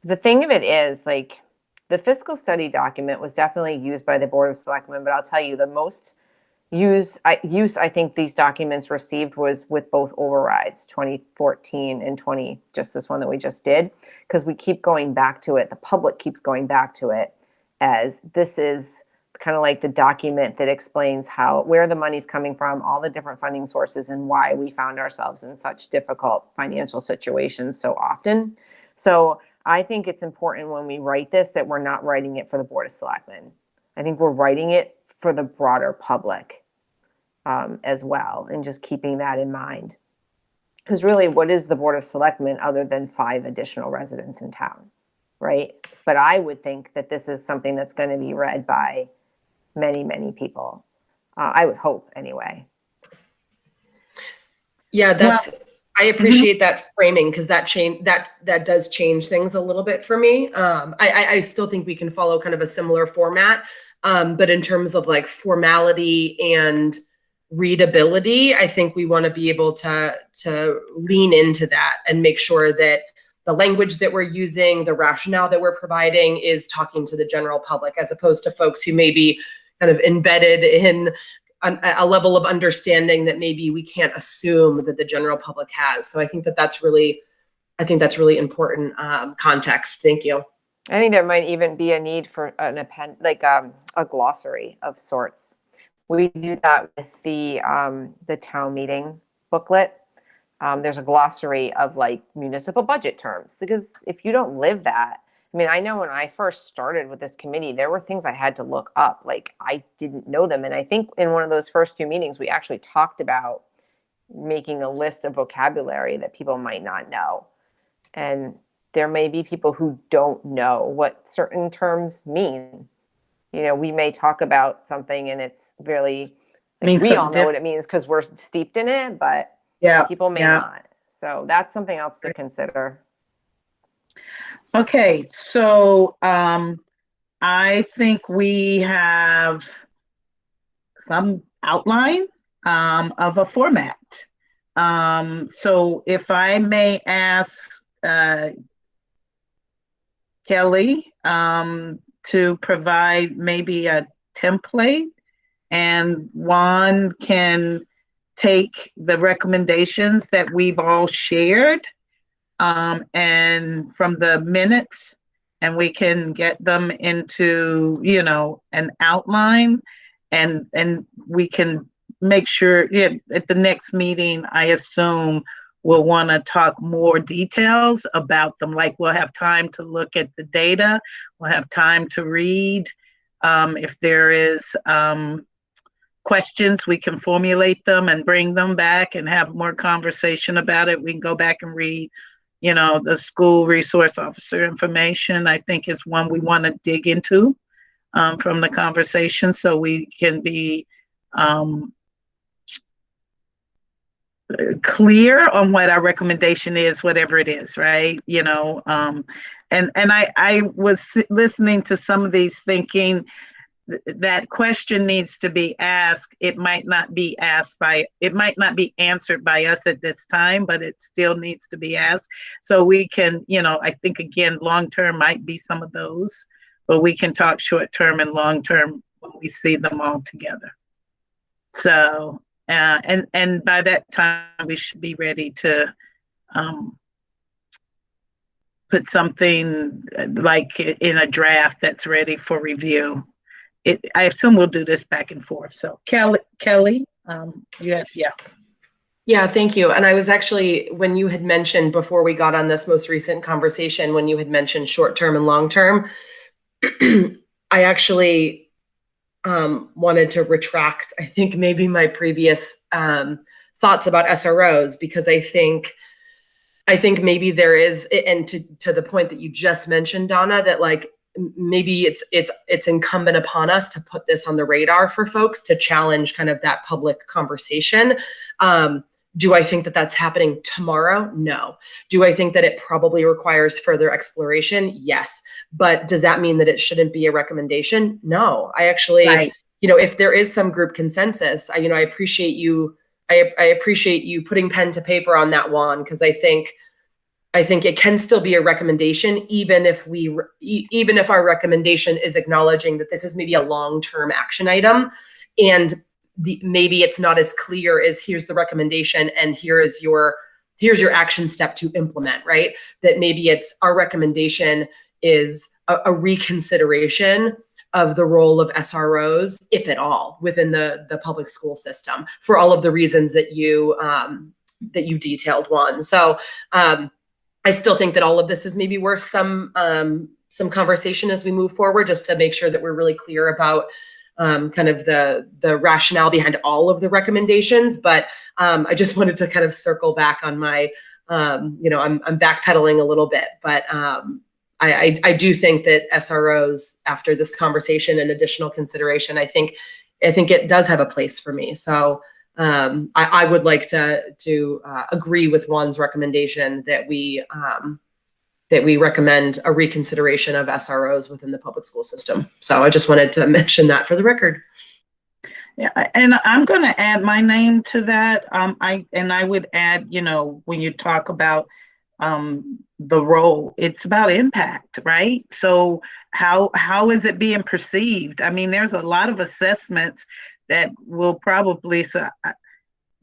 The thing of it is, like, the fiscal study document was definitely used by the Board of Selectmen, but I'll tell you, the most use I think these documents received was with both overrides, 2014 and just this one that we just did, because we keep going back to it. The public keeps going back to it as this is kind of like the document that explains where the money's coming from, all the different funding sources, and why we found ourselves in such difficult financial situations so often. So I think it's important when we write this that we're not writing it for the Board of Selectmen. I think we're writing it for the broader public as well, and just keeping that in mind. Because really, what is the Board of Selectmen other than 5 additional residents in town, right? But I would think that this is something that's going to be read by many, many people. I would hope, anyway. Yeah, I appreciate that framing, because that does change things a little bit for me. I still think we can follow kind of a similar format, but in terms of like formality and readability, I think we want to be able to lean into that and make sure that the language that we're using, the rationale that we're providing is talking to the general public, as opposed to folks who may be kind of embedded in a level of understanding that maybe we can't assume that the general public has. So I think that's really important context. Thank you. I think there might even be a need for a glossary of sorts. We do that with the town meeting booklet. There's a glossary of like municipal budget terms, because if you don't live that, I mean, I know when I first started with this committee, there were things I had to look up. Like, I didn't know them. And I think in one of those first few meetings, we actually talked about making a list of vocabulary that people might not know. And there may be people who don't know what certain terms mean. You know, we may talk about something and it's really, like, we all know what it means because we're steeped in it, but people may not. So that's something else to consider. Okay, so I think we have some outline of a format. So if I may ask Kelly to provide maybe a template, and Juan can take the recommendations that we've all shared and from the minutes, and we can get them into, you know, an outline, and we can make sure at the next meeting, I assume we'll want to talk more details about them. Like, we'll have time to look at the data, we'll have time to read. If there is questions, we can formulate them and bring them back and have more conversation about it. We can go back and read, you know, the school resource officer information. I think is one we want to dig into from the conversation, so we can be clear on what our recommendation is, whatever it is, right? You know, and I was listening to some of these thinking that question needs to be asked. It might not be answered by us at this time, but it still needs to be asked. So we can, you know, I think again, long-term might be some of those, but we can talk short-term and long-term when we see them all together. So, and by that time we should be ready to put something like in a draft that's ready for review. I assume we'll do this back and forth. So Kelly, Yeah, thank you. And I was actually, when you had mentioned before we got on this most recent conversation, when you had mentioned short-term and long-term, I actually wanted to retract, I think, maybe my previous thoughts about SROs, because I think maybe there is, and to the point that you just mentioned, Donna, that like maybe it's incumbent upon us to put this on the radar for folks to challenge kind of that public conversation. Do I think that that's happening tomorrow? No. Do I think that it probably requires further exploration? Yes. But does that mean that it shouldn't be a recommendation? No. I actually, you know, if there is some group consensus, I appreciate you I appreciate you putting pen to paper on that one, because I think it can still be a recommendation, even if our recommendation is acknowledging that this is maybe a long-term action item, and maybe it's not as clear as here's the recommendation and here's your action step to implement, right? That maybe it's our recommendation is a reconsideration of the role of SROs, if at all, within the public school system, for all of the reasons that you detailed, Juan. So I still think that all of this is maybe worth some conversation as we move forward, just to make sure that we're really clear about kind of the rationale behind all of the recommendations. But I just wanted to kind of circle back on my, I'm backpedaling a little bit, but I do think that SROs, after this conversation and additional consideration, I think it does have a place for me. So I would like to agree with Juan's recommendation that we recommend a reconsideration of SROs within the public school system. So I just wanted to mention that for the record. Yeah, and I'm going to add my name to that. I would add, when you talk about the role, it's about impact, right? So how is it being perceived? I mean, there's a lot of assessments that will probably, so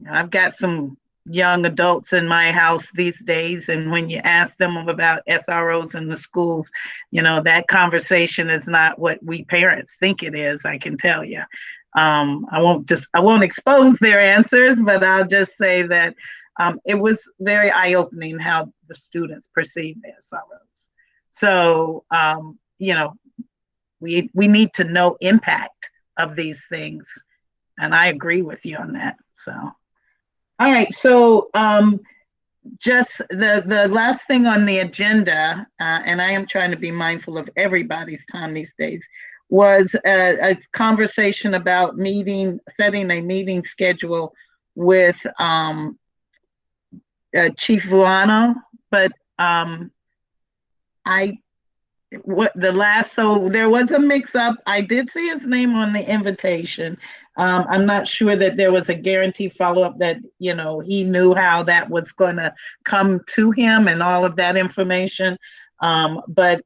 I've got some young adults in my house these days, and when you ask them about SROs in the schools, that conversation is not what we parents think it is, I can tell you. I won't expose their answers, but I'll just say that it was very eye-opening how the students perceive the SROs. So, we need to know impact of these things. And I agree with you on that. So, all right. So just the last thing on the agenda, and I am trying to be mindful of everybody's time these days, was a conversation about setting a meeting schedule with Chief Vuano, but so there was a mix-up. I did see his name on the invitation. I'm not sure that there was a guaranteed follow-up that, he knew how that was going to come to him and all of that information. But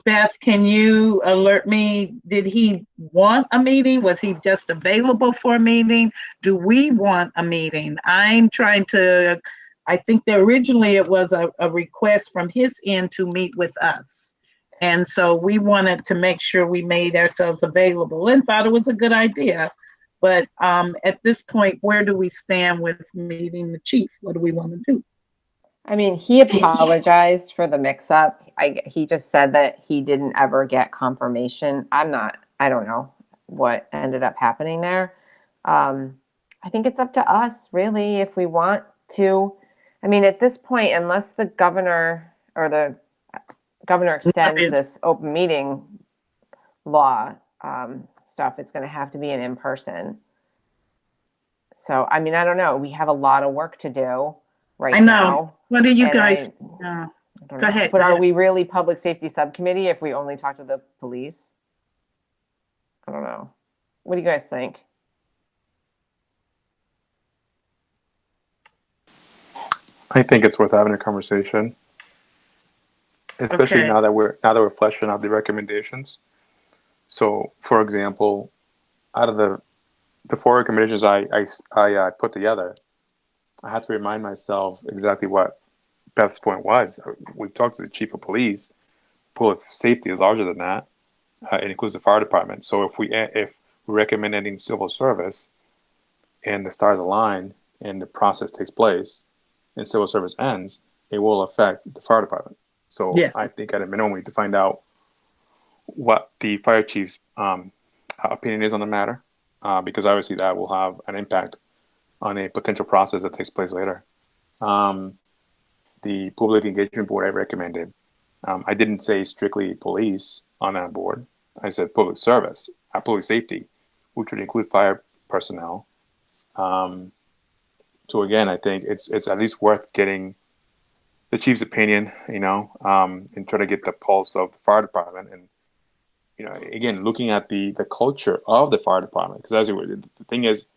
Beth, can you alert me? Did he want a meeting? Was he just available for a meeting? Do we want a meeting? I think that originally it was a request from his end to meet with us. And so we wanted to make sure we made ourselves available and thought it was a good idea. But at this point, where do we stand with meeting the chief? What do we want to do? I mean, he apologized for the mix-up. He just said that he didn't ever get confirmation. I don't know what ended up happening there. I think it's up to us, really, if we want to. I mean, at this point, unless the governor extends this open meeting law stuff, it's going to have to be an in-person. So, I mean, I don't know. We have a lot of work to do right now. What do you guys? Go ahead. But are we really public safety subcommittee if we only talk to the police? I don't know. What do you guys think? I think it's worth having a conversation, especially now that we're fleshing out the recommendations. So, for example, out of the 4 recommendations I put together, I had to remind myself exactly what Beth's point was. We've talked to the chief of police. Public safety is larger than that. It includes the fire department. So if we recommend ending civil service, and the stars align, and the process takes place, and civil service ends, it will affect the fire department. So yes. I think at a minimum we need to find out what the fire chief's opinion is on the matter, because obviously that will have an impact on a potential process that takes place later. The public engagement board I recommended, I didn't say strictly police on that board. I said public service, public safety, which would include fire personnel. So again, I think it's at least worth getting the chief's opinion, and try to get the pulse of the fire department. And, again, looking at the culture of the fire department, because the thing is,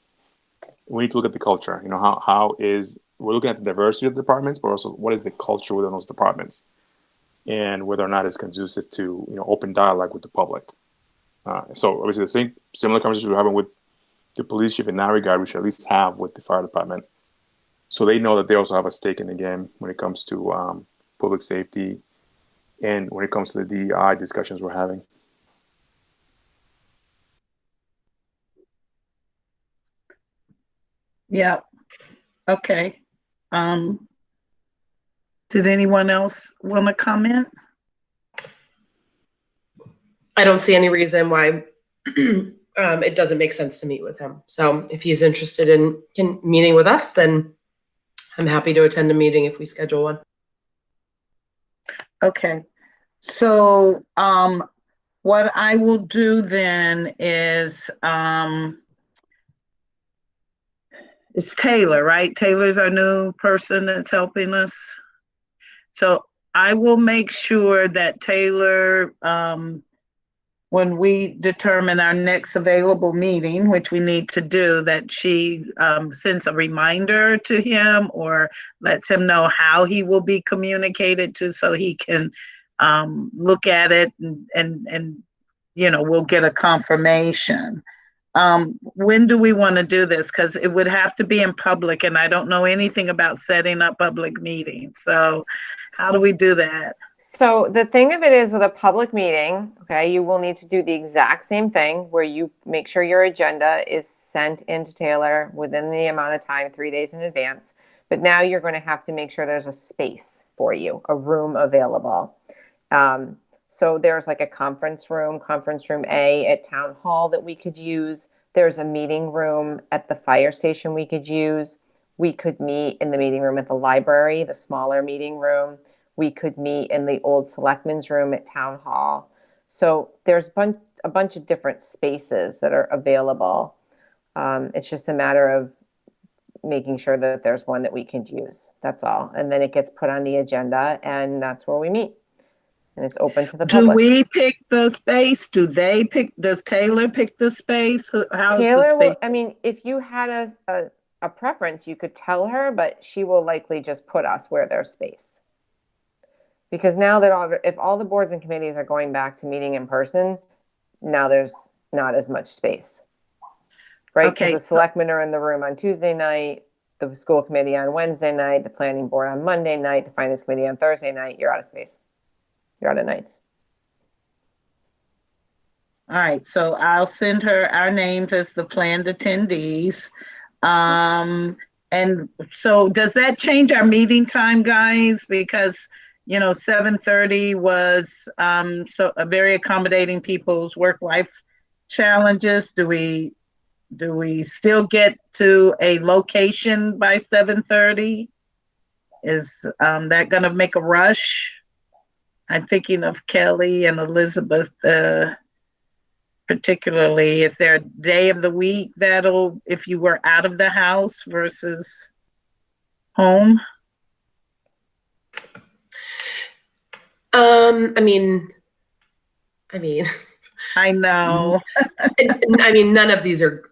we need to look at the culture. You know, how is we're looking at the diversity of the departments, but also what is the culture within those departments, and whether or not it's conducive to open dialogue with the public. So obviously the similar conversation we're having with the police chief in that regard, we should at least have with the fire department, so they know that they also have a stake in the game when it comes to public safety and when it comes to the DEI discussions we're having. Yeah. Okay. Did anyone else want to comment? I don't see any reason why it doesn't make sense to meet with him. So if he's interested in meeting with us, then I'm happy to attend a meeting if we schedule one. Okay. So what I will do then is it's Taylor, right? Taylor's our new person that's helping us. So I will make sure that Taylor, when we determine our next available meeting, which we need to do, that she sends a reminder to him or lets him know how he will be communicated to, so he can look at it and we'll get a confirmation. When do we want to do this? Because it would have to be in public, and I don't know anything about setting up public meetings. So how do we do that? So the thing of it is, with a public meeting, okay, you will need to do the exact same thing where you make sure your agenda is sent into Taylor within the amount of time, 3 days in advance. But now you're going to have to make sure there's a space for you, a room available. So there's like a conference room A at Town Hall that we could use. There's a meeting room at the fire station we could use. We could meet in the meeting room at the library, the smaller meeting room. We could meet in the old selectmen's room at Town Hall. So there's a bunch of different spaces that are available. It's just a matter of making sure that there's one that we could use. That's all. And then it gets put on the agenda, and that's where we meet. And it's open to the public. Do we pick the space? Do they pick? Does Taylor pick the space? Taylor will, I mean, if you had a preference, you could tell her, but she will likely just put us where there's space. Because now that if all the boards and committees are going back to meeting in person, now there's not as much space, right? Because the selectmen are in the room on Tuesday night, the school committee on Wednesday night, the planning board on Monday night, the finance committee on Thursday night. You're out of space. You're out of nights. All right, so I'll send her our names as the planned attendees. And so does that change our meeting time, guys? Because 7:30 was so very accommodating people's work-life challenges. Do we still get to a location by 7:30? Is that going to make a rush? I'm thinking of Kelly and Elizabeth particularly. Is there a day of the week that'll, if you were out of the house versus home? I mean, I know. I mean, none of these are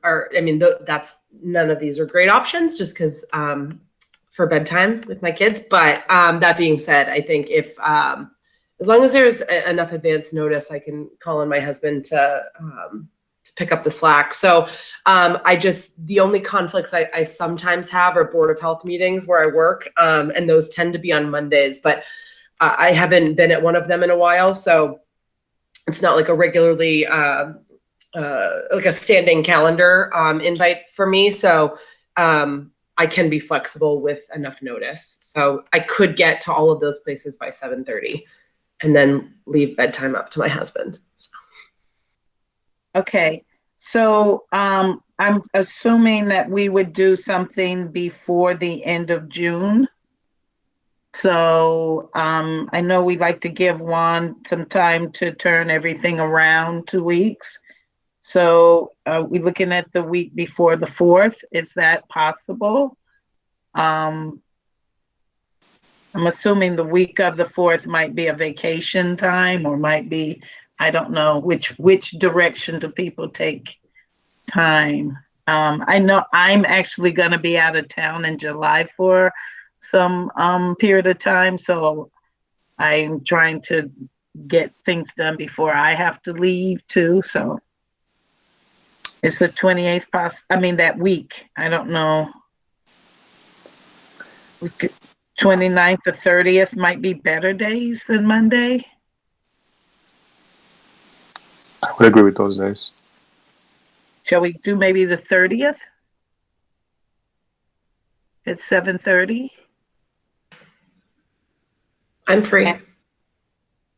none of these are great options just because for bedtime with my kids. But that being said, I think if as long as there's enough advance notice, I can call on my husband to pick up the slack. So the only conflicts I sometimes have are Board of Health meetings where I work, and those tend to be on Mondays. But I haven't been at one of them in a while, so it's not like a regularly like a standing calendar invite for me. So I can be flexible with enough notice. So I could get to all of those places by 7:30 and then leave bedtime up to my husband. So. Okay. So I'm assuming that we would do something before the end of June. So I know we like to give Juan some time to turn everything around, 2 weeks. So are we looking at the week before the 4th? Is that possible? I'm assuming the week of the 4th might be a vacation time, or might be, I don't know, which direction do people take time? I know I'm actually going to be out of town in July for some period of time, so I'm trying to get things done before I have to leave too. So it's the 28th, that week. I don't know. 29th or 30th might be better days than Monday. I would agree with those days. Shall we do maybe the 30th at 7:30? I'm free.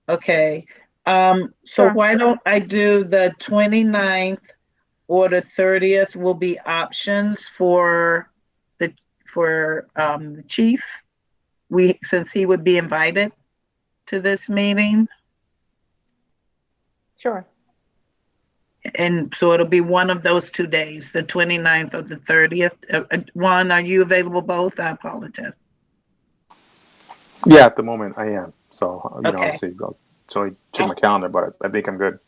Okay. So Sure. why don't I do the 29th or the 30th will be options for the chief. Since he would be invited to this meeting. Sure. And so it'll be one of those 2 days, the 29th or the 30th. Juan, are you available both? I apologize. Yeah, at the moment I am. So, Okay. obviously, so I check my calendar, but I think I'm good.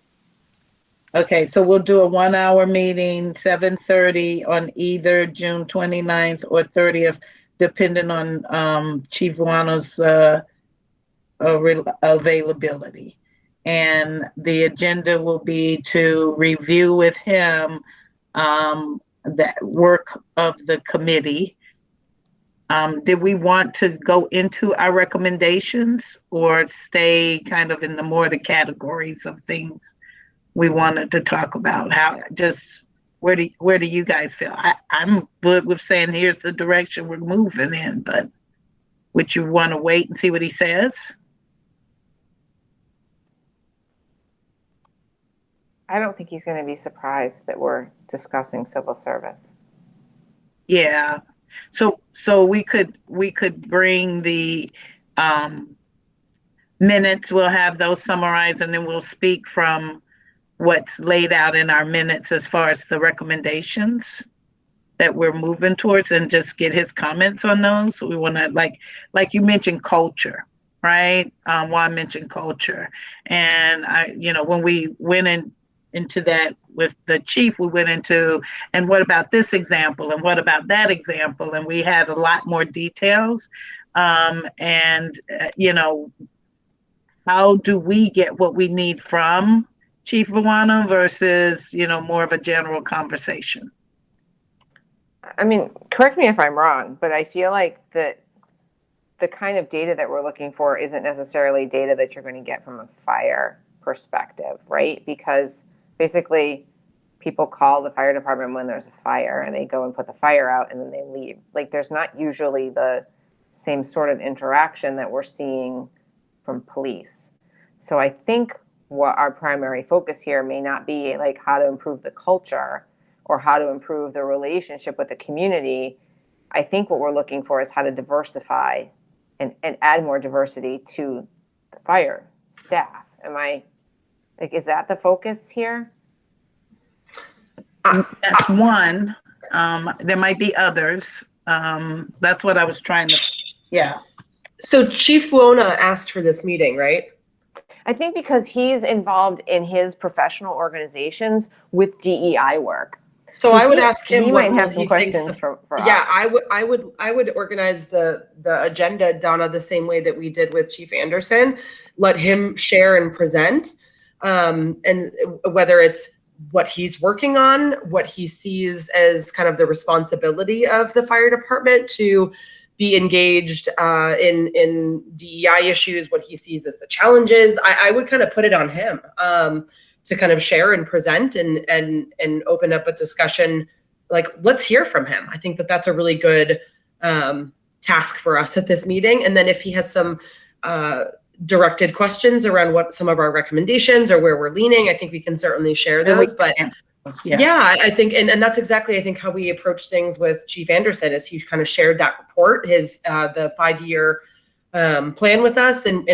Okay, so we'll do a 1-hour meeting, 7:30 on either June 29th or 30th, depending on Chief Wano's availability. And the agenda will be to review with him the work of the committee. Did we want to go into our recommendations or stay kind of in the more the categories of things we wanted to talk about? Where do you guys feel? I'm good with saying here's the direction we're moving in, but would you want to wait and see what he says? I don't think he's going to be surprised that we're discussing civil service. Yeah. So we could bring the minutes. We'll have those summarized, and then we'll speak from what's laid out in our minutes as far as the recommendations that we're moving towards, and just get his comments on those. So we want to like you mentioned culture, right? Juan mentioned culture, and when we went into that with the chief, we went into, and what about this example, and what about that example, and we had a lot more details. How do we get what we need from Chief Vawano versus more of a general conversation? I mean, correct me if I'm wrong, but I feel like that the kind of data that we're looking for isn't necessarily data that you're going to get from a fire perspective, right? Because basically people call the fire department when there's a fire and they go and put the fire out and then they leave. Like, there's not usually the same sort of interaction that we're seeing from police. So I think what our primary focus here may not be like how to improve the culture or how to improve the relationship with the community. I think what we're looking for is how to diversify and add more diversity to the fire staff. Is that the focus here? That's one. There might be others. That's what I was trying to, yeah. So Chief Wona asked for this meeting, right? I think because he's involved in his professional organizations with DEI work. So I would ask him. He might have some questions for yeah, us. I would organize the agenda, Donna, the same way that we did with Chief Anderson. Let him share and present, and whether it's what he's working on, what he sees as kind of the responsibility of the fire department to be engaged in DEI issues, what he sees as the challenges. I would kind of put it on him to kind of share and present and open up a discussion. Like, let's hear from him. I think that that's a really good task for us at this meeting. And then if he has some directed questions around what some of our recommendations or where we're leaning, I think we can certainly share those. But yeah, I think, and that's exactly, I think, how we approach things with Chief Anderson, is he kind of shared that report, his the 5-year plan with us, and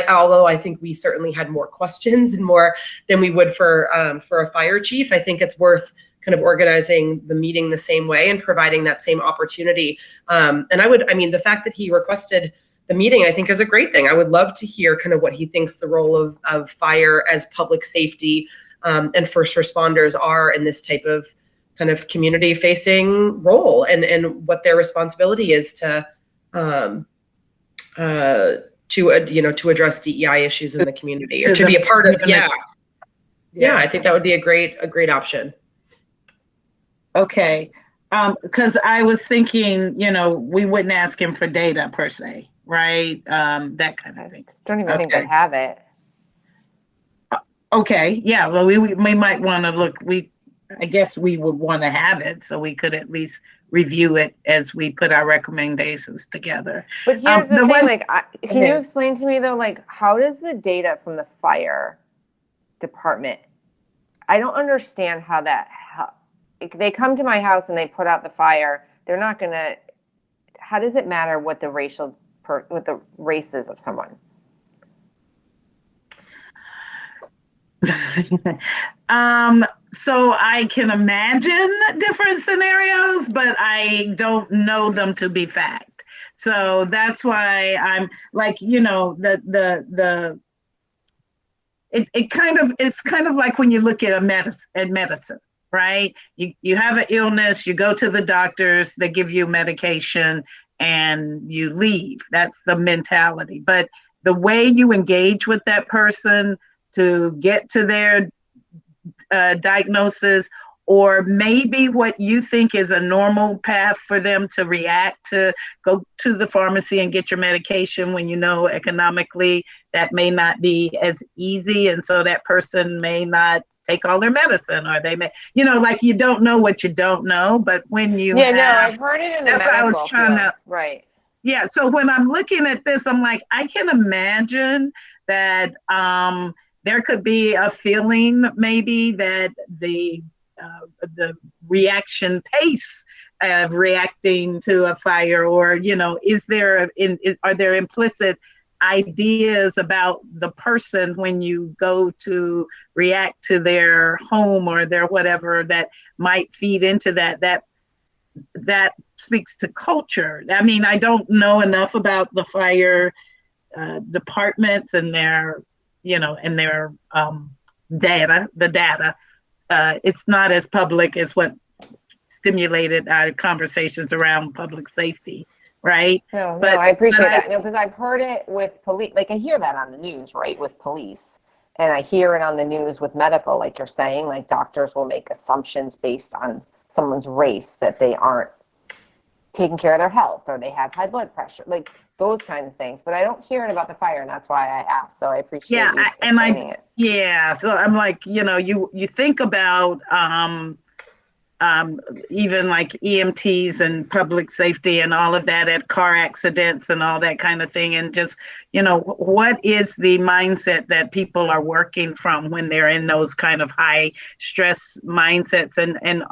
although I think we certainly had more questions and more than we would for a fire chief, I think it's worth kind of organizing the meeting the same way and providing that same opportunity. And the fact that he requested the meeting, I think, is a great thing. I would love to hear kind of what he thinks the role of fire as public safety and first responders are in this type of kind of community facing role and what their responsibility is to address DEI issues in the community, or to be a part of. Yeah, I think that would be a great option. Okay. Because I was thinking, we wouldn't ask him for data per se, right? That kind of thing. I don't even think they have it. Okay. Yeah. Well, we might want to look. I guess we would want to have it so we could at least review it as we put our recommendations together. But here's the thing, can you explain to me though, how does the data from the fire department, I don't understand how that, they come to my house and they put out the fire, they're not gonna, how does it matter what the what the race is of someone? So I can imagine different scenarios, but I don't know them to be fact. So that's why I'm like, it's kind of like when you look at medicine, right? You have an illness, you go to the doctors, they give you medication, and you leave. That's the mentality. But the way you engage with that person to get to their diagnosis, or maybe what you think is a normal path for them to react, to go to the pharmacy and get your medication when economically that may not be as easy, and so that person may not take all their medicine, or they may, you don't know what you don't know. But when you I've heard it in the medical I was trying field. Right. Yeah, so when I'm looking at this, I'm like, I can imagine that there could be a feeling maybe that the reaction pace of reacting to a fire, or are there implicit ideas about the person when you go to react to their home or their whatever that might feed into that speaks to culture. I mean, I don't know enough about the fire departments and their data. The data, it's not as public as what stimulated our conversations around public safety, right? No, I appreciate that. No, because I've heard it with police. Like, I hear that on the news, right, with police. And I hear it on the news with medical, like you're saying, like doctors will make assumptions based on someone's race, that they aren't taking care of their health, or they have high blood pressure, like those kinds of things. But I don't hear it about the fire, and that's why I asked. So I appreciate you explaining it. Yeah, so I'm like, you think about even like EMTs and public safety and all of that at car accidents and all that kind of thing. And just, what is the mindset that people are working from when they're in those kind of high stress mindsets? And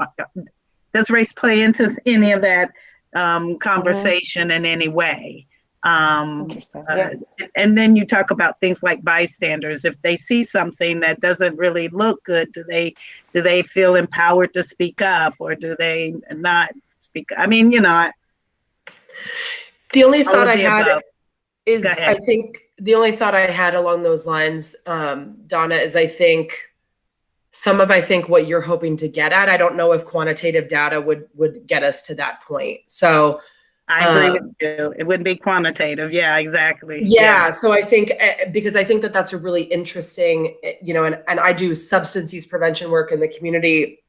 does race play into any of that conversation in any way? Interesting. Yeah. And then you talk about things like bystanders. If they see something that doesn't really look good, do they feel empowered to speak up, or do they not speak up? I mean, the only thought I had is, I think the only thought I had along those lines, Donna, is I think what you're hoping to get at, I don't know if quantitative data would get us to that point. So I agree with you. It wouldn't be quantitative. Yeah, exactly. Yeah. So I think, because I think that that's a really interesting, and I do substance use prevention work in the community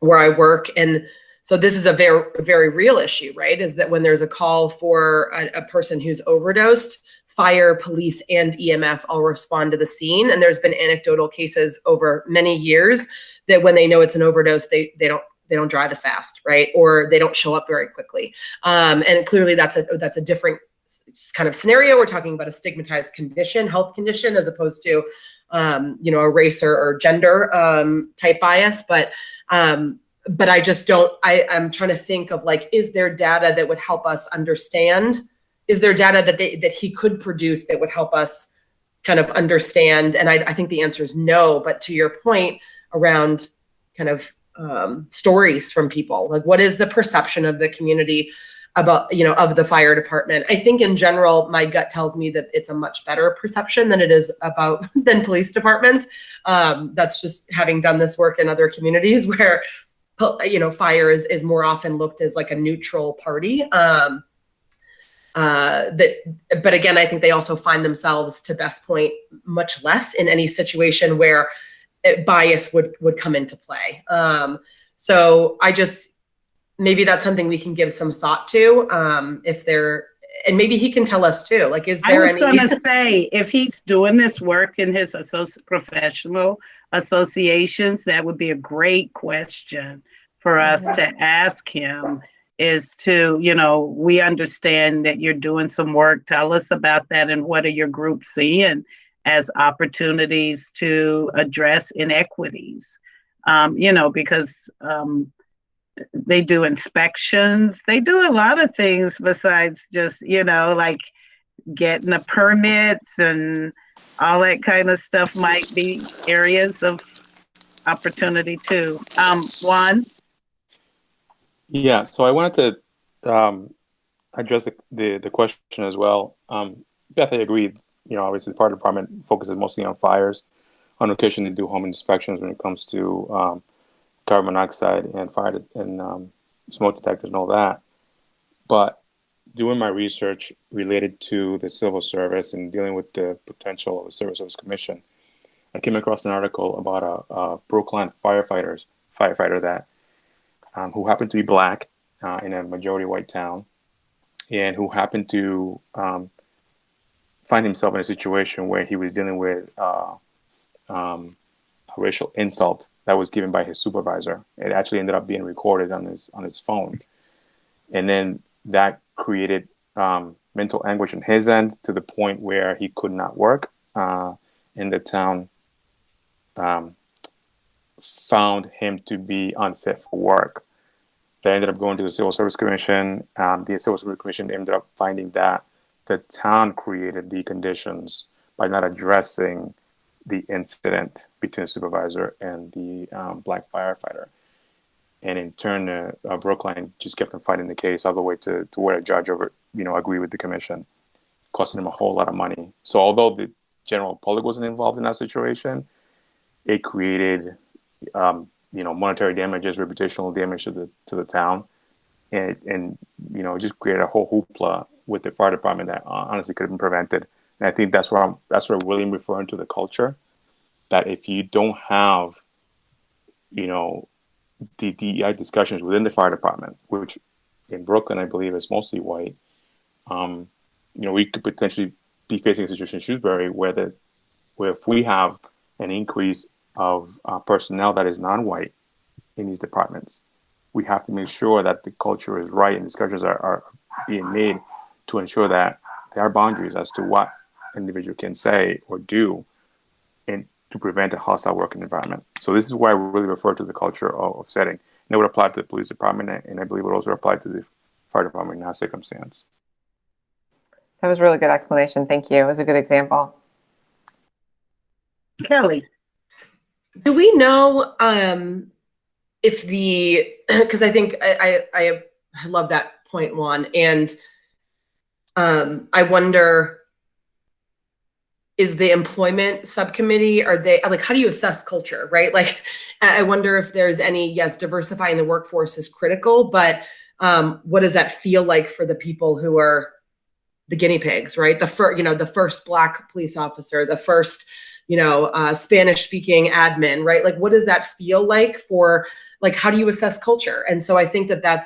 where I work. And so this is a very, very real issue, right? Is that when there's a call for a person who's overdosed, fire, police, and EMS all respond to the scene. And there's been anecdotal cases over many years that when they know it's an overdose, they don't drive as fast, right? Or they don't show up very quickly. And clearly that's a different kind of scenario. We're talking about a stigmatized condition, health condition, as opposed to, a race or gender type bias. But I just don't, I'm trying to think of, like, is there data that would help us understand? Is there data that he could produce that would help us kind of understand? And I think the answer is no. But to your point around kind of stories from people, like, what is the perception of the community about, of the fire department? I think in general, my gut tells me that it's a much better perception than it is than police departments. That's just having done this work in other communities where fire is more often looked as like a neutral party. But again, I think they also find themselves, to Beth's point, much less in any situation where bias would come into play. So maybe that's something we can give some thought to, and maybe he can tell us too, like, is there any... I was going to say, if he's doing this work in his professional associations, that would be a great question for us to ask him, is to, we understand that you're doing some work. Tell us about that, and what are your groups seeing as opportunities to address inequities? Because they do inspections. They do a lot of things besides just, like getting the permits and all that kind of stuff might be areas of opportunity too. Juan? Yeah, so I wanted to address the question as well. Beth, I agree. Obviously the fire department focuses mostly on fires. On occasion, they do home inspections when it comes to carbon monoxide and fire and smoke detectors and all that. But doing my research related to the civil service and dealing with the potential of the Civil Service Commission, I came across an article about a Brookline firefighter that who happened to be Black in a majority white town, and who happened to find himself in a situation where he was dealing with a racial insult that was given by his supervisor. It actually ended up being recorded on his phone, and then that created mental anguish on his end to the point where he could not work. And the town found him to be unfit for work. They ended up going to the Civil Service Commission. The Civil Service Commission ended up finding that the town created the conditions by not addressing the incident between the supervisor and the Black firefighter. And in turn, Brookline just kept on fighting the case all the way to where a judge agreed with the commission, costing them a whole lot of money. So although the general public wasn't involved in that situation, it created monetary damages, reputational damage to the town, and just created a whole hoopla with the fire department that honestly could have been prevented. And I think that's where William referring to the culture, that if you don't have the DEI discussions within the fire department, which in Brooklyn I believe is mostly white, we could potentially be facing a situation in Shrewsbury where if we have an increase of personnel that is non-white in these departments, we have to make sure that the culture is right and discussions are being made to ensure that there are boundaries as to what an individual can say or do and to prevent a hostile working environment. So this is why I really refer to the culture of setting. And it would apply to the police department, and I believe it would also apply to the fire department in that circumstance. That was a really good explanation. Thank you. It was a good example. Kelly? Do we know if because I think I love that point, Juan, and I wonder, is the employment subcommittee, are they, like, how do you assess culture, right? Like, I wonder if there's any, yes, diversifying the workforce is critical, but what does that feel like for the people who are the guinea pigs, right? The first Black police officer, the first, Spanish speaking admin, right? Like, what does that feel like for, like, how do you assess culture? And so I think that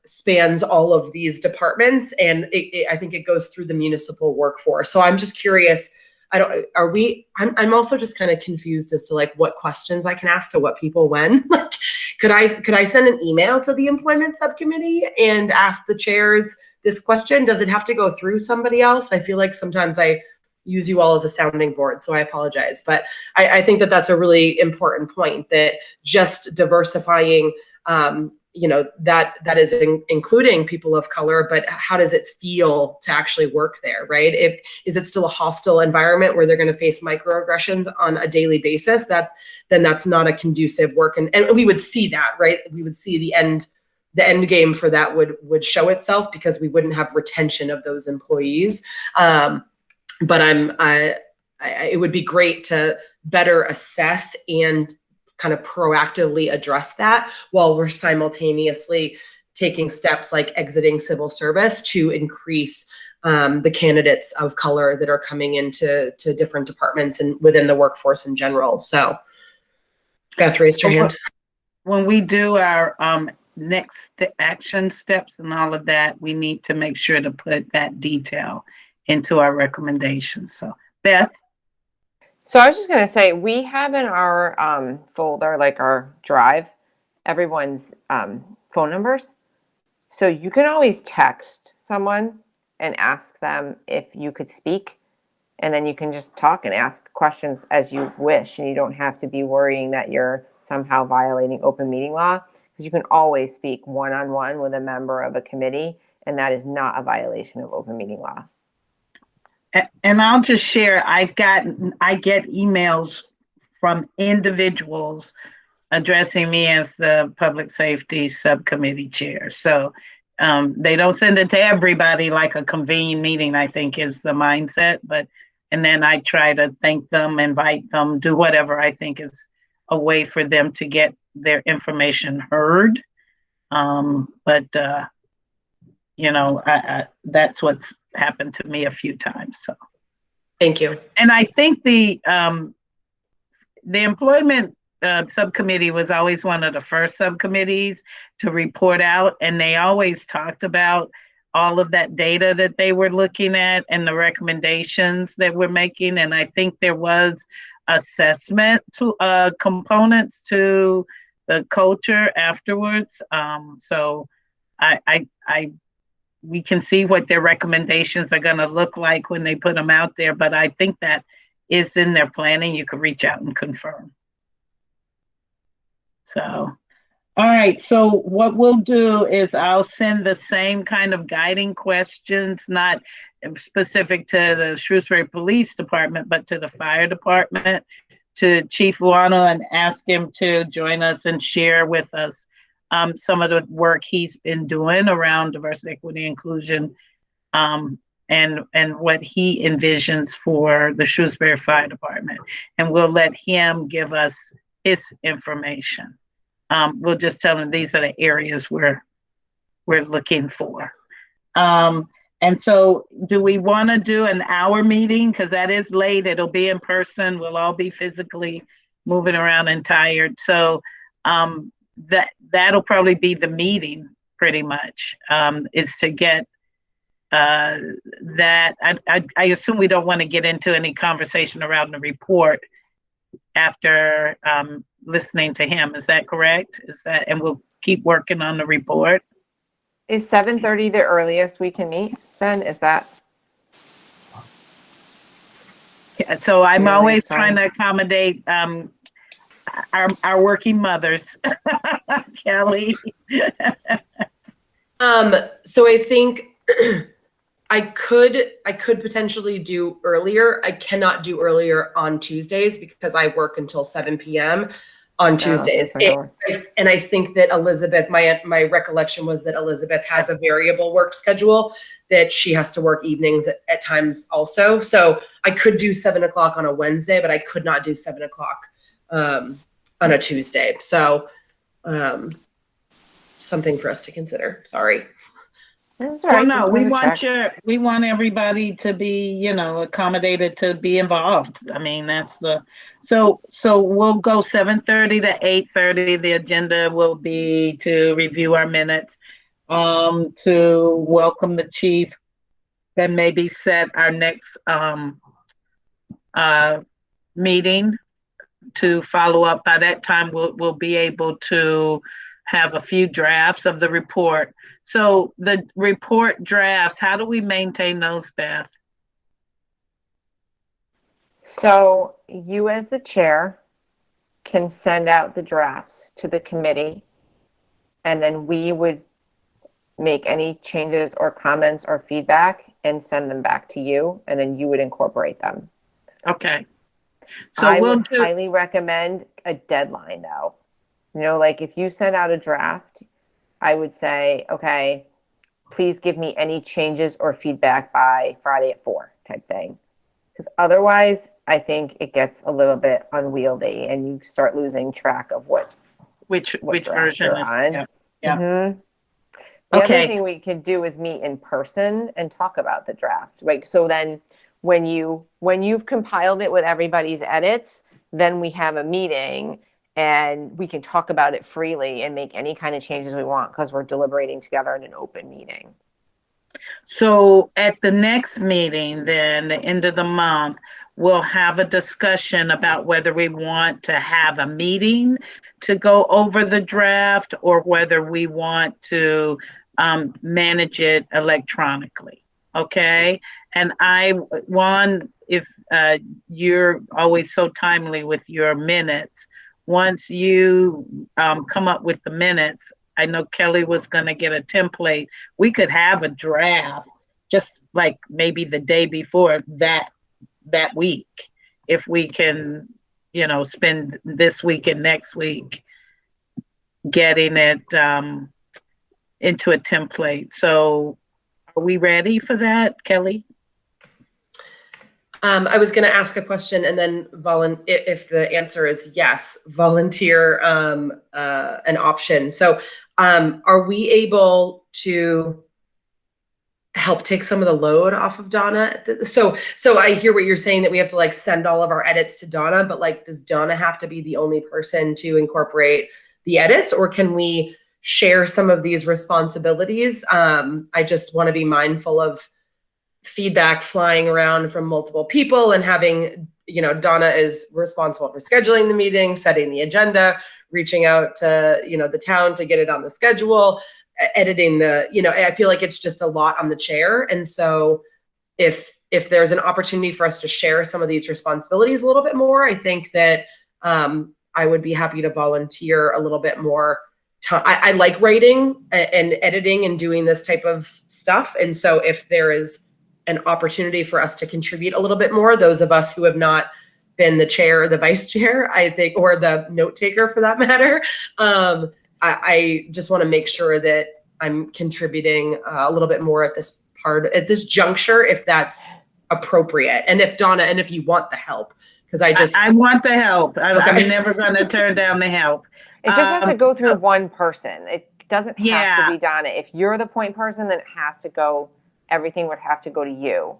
spans all of these departments, and I think it goes through the municipal workforce. So I'm just curious, I'm also just kind of confused as to, like, what questions I can ask to what people when. Like, could I send an email to the employment subcommittee and ask the chairs this question? Does it have to go through somebody else? I feel like sometimes I use you all as a sounding board, so I apologize. But I think that that's a really important point, that just diversifying, that is including people of color, but how does it feel to actually work there, right? Is it still a hostile environment where they're going to face microaggressions on a daily basis? Then that's not a conducive work, and we would see that, right? We would see the end game for that would show itself, because we wouldn't have retention of those employees. But it would be great to better assess and kind of proactively address that while we're simultaneously taking steps like exiting civil service to increase the candidates of color that are coming into different departments and within the workforce in general. So Beth raised her hand. When we do our next action steps and all of that, we need to make sure to put that detail into our recommendations. So Beth. So I was just going to say, we have in our folder, like our drive, everyone's phone numbers. So you can always text someone and ask them if you could speak. And then you can just talk and ask questions as you wish. And you don't have to be worrying that you're somehow violating open meeting law, because you can always speak one-on-one with a member of a committee. And that is not a violation of open meeting law. And I'll just share, I get emails from individuals addressing me as the Public Safety Subcommittee Chair. So they don't send it to everybody like a convened meeting, I think is the mindset. And then I try to thank them, invite them, do whatever I think is a way for them to get their information heard. That's what's happened to me a few times. So, thank you. And I think the employment subcommittee was always one of the first subcommittees to report out, and they always talked about all of that data that they were looking at and the recommendations that we're making. And I think there was assessment to components to the culture afterwards. So we can see what their recommendations are going to look like when they put them out there, but I think that is in their planning. You could reach out and confirm. So, all right. So what we'll do is I'll send the same kind of guiding questions, not specific to the Shrewsbury Police Department, but to the fire department, to Chief Luano, and ask him to join us and share with us some of the work he's been doing around diversity, equity, inclusion, and what he envisions for the Shrewsbury Fire Department. And we'll let him give us his information. We'll just tell him these are the areas we're looking for. And so do we want to do an hour meeting? Because that is late. It'll be in person. We'll all be physically moving around and tired. So that'll probably be the meeting pretty much, is to get that. I assume we don't want to get into any conversation around the report after listening to him. Is that correct? And we'll keep working on the report. Is 7:30 the earliest we can meet then? Is that? Yeah, so I'm always trying to accommodate our working mothers. Kelly. So I think I could potentially do earlier. I cannot do earlier on Tuesdays because I work until 7 p.m. on Tuesdays. And I think that Elizabeth, my recollection was that Elizabeth has a variable work schedule that she has to work evenings at times also. So I could do 7 o'clock on a Wednesday, but I could not do 7 o'clock on a Tuesday. So something for us to consider. Sorry. That's all right. Well, no, we want everybody to be, accommodated to be involved. I mean, so we'll go 7:30 to 8:30. The agenda will be to review our minutes, to welcome the chief, and maybe set our next meeting to follow up. By that time, we'll be able to have a few drafts of the report. So the report drafts, how do we maintain those, Beth? So you as the chair can send out the drafts to the committee, and then we would make any changes or comments or feedback and send them back to you, and then you would incorporate them. Okay. So I would highly recommend a deadline though. Like if you send out a draft, I would say, okay, please give me any changes or feedback by Friday at 4 type thing. Because otherwise, I think it gets a little bit unwieldy and you start losing track of which draft version you're is, on. yeah. Yeah. Mhm. The other Okay. thing we could do is meet in person and talk about the draft. Like, so then when you've compiled it with everybody's edits, then we have a meeting and we can talk about it freely and make any kind of changes we want because we're deliberating together in an open meeting. So at the next meeting, then, the end of the month, we'll have a discussion about whether we want to have a meeting to go over the draft or whether we want to manage it electronically. Okay. And Juan, if you're always so timely with your minutes, once you come up with the minutes, I know Kelly was going to get a template. We could have a draft just like maybe the day before that week, if we can, spend this week and next week getting it into a template. So are we ready for that, Kelly? I was going to ask a question and then if the answer is yes, volunteer an option. So are we able to help take some of the load off of Donna? So I hear what you're saying, that we have to like send all of our edits to Donna, but like, does Donna have to be the only person to incorporate the edits, or can we share some of these responsibilities? I just want to be mindful of feedback flying around from multiple people and having, Donna is responsible for scheduling the meeting, setting the agenda, reaching out to, the town to get it on the schedule, editing I feel like it's just a lot on the chair. And so if there's an opportunity for us to share some of these responsibilities a little bit more, I think that I would be happy to volunteer a little bit more time. I like writing and editing and doing this type of stuff. And so if there is an opportunity for us to contribute a little bit more, those of us who have not been the chair or the vice chair, I think, or the note taker for that matter, I just want to make sure that I'm contributing a little bit more at this juncture, if that's appropriate. And if Donna, and if you want the help, because I want the help. Okay. I'm never going to turn down the help. It just has to go through one person. It doesn't have to be Donna. If you're the point person, then it has to go. Everything would have to go to you.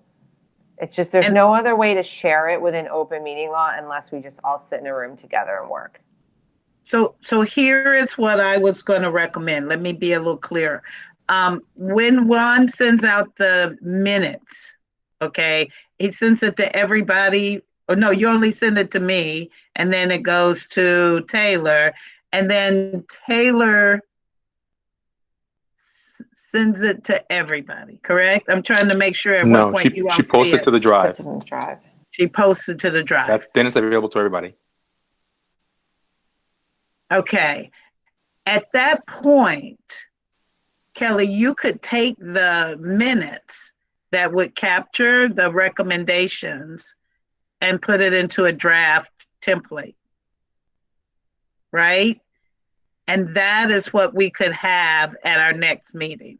It's just, there's no other way to share it within open meeting law unless we just all sit in a room together and work. So here is what I was going to recommend. Let me be a little clearer. When Juan sends out the minutes, okay, he sends it to everybody. Or no, you only send it to me, and then it goes to Taylor, and then Taylor sends it to everybody, correct? I'm trying to make sure at what point you all she posts see it to the drive. Puts it in the drive. She posts it to the drive. Then it's available to everybody. Okay. At that point, Kelly, you could take the minutes that would capture the recommendations and put it into a draft template, right? And that is what we could have at our next meeting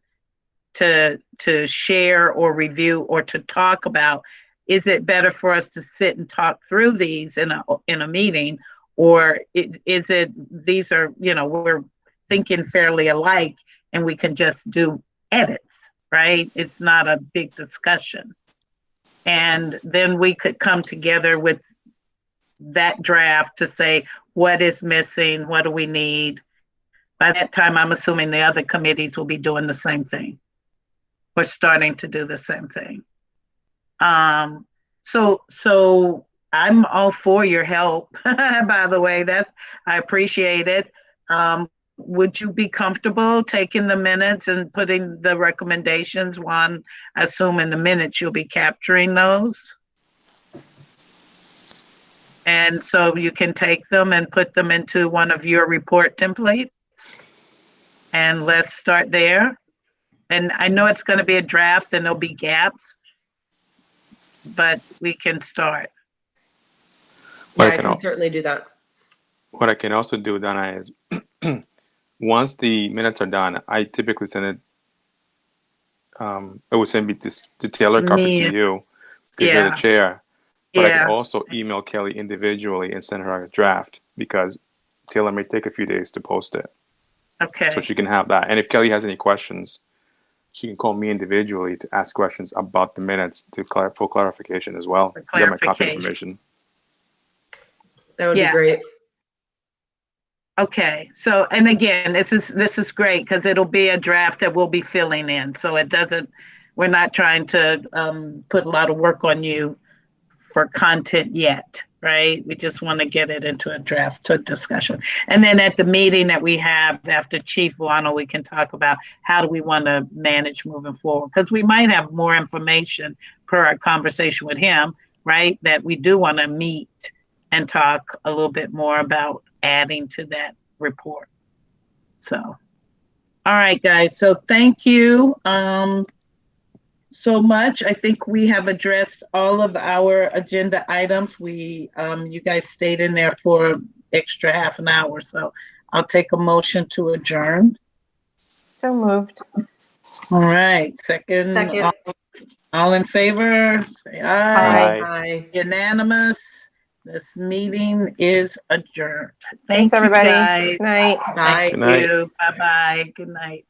to share or review or to talk about. Is it better for us to sit and talk through these in a meeting, or is it these are, we're thinking fairly alike and we can just do edits, right? It's not a big discussion. And then we could come together with that draft to say, what is missing? What do we need? By that time, I'm assuming the other committees will be doing the same thing. We're starting to do the same thing. So I'm all for your help. By the way, I appreciate it. Would you be comfortable taking the minutes and putting the recommendations? One, I assume in the minutes you'll be capturing those. And so you can take them and put them into one of your report templates. And let's start there. And I know it's going to be a draft and there'll be gaps, but we can start. Yeah, I can certainly do that. What I can also do, Donna, is once the minutes are done, I typically send it. I would send it to Taylor, copy to you, because you're the chair. But I can Yeah. also email Kelly individually and send her a draft because Taylor may take a few days to post it. Okay. So she can have that. And if Kelly has any questions, she can call me individually to ask questions about the minutes for clarification as well. For Get my contact clarification. information. That would be Yeah. great. Okay. So, and again, this is great because it'll be a draft that we'll be filling in. So we're not trying to put a lot of work on you for content yet, right? We just want to get it into a draft to discussion. And then at the meeting that we have after Chief Wano, we can talk about how do we want to manage moving forward, because we might have more information per our conversation with him, right? That we do want to meet and talk a little bit more about adding to that report. So, all right, guys. So thank you. So much. I think we have addressed all of our agenda items. You guys stayed in there for extra half an hour, so I'll take a motion to adjourn. So moved. All right, second. Second. All in favor, say Aye. aye. Aye. Unanimous. This meeting is adjourned. Thanks, Thank you, everybody. guys. Good night. Bye. Good night. Thank you. Bye-bye. Good night.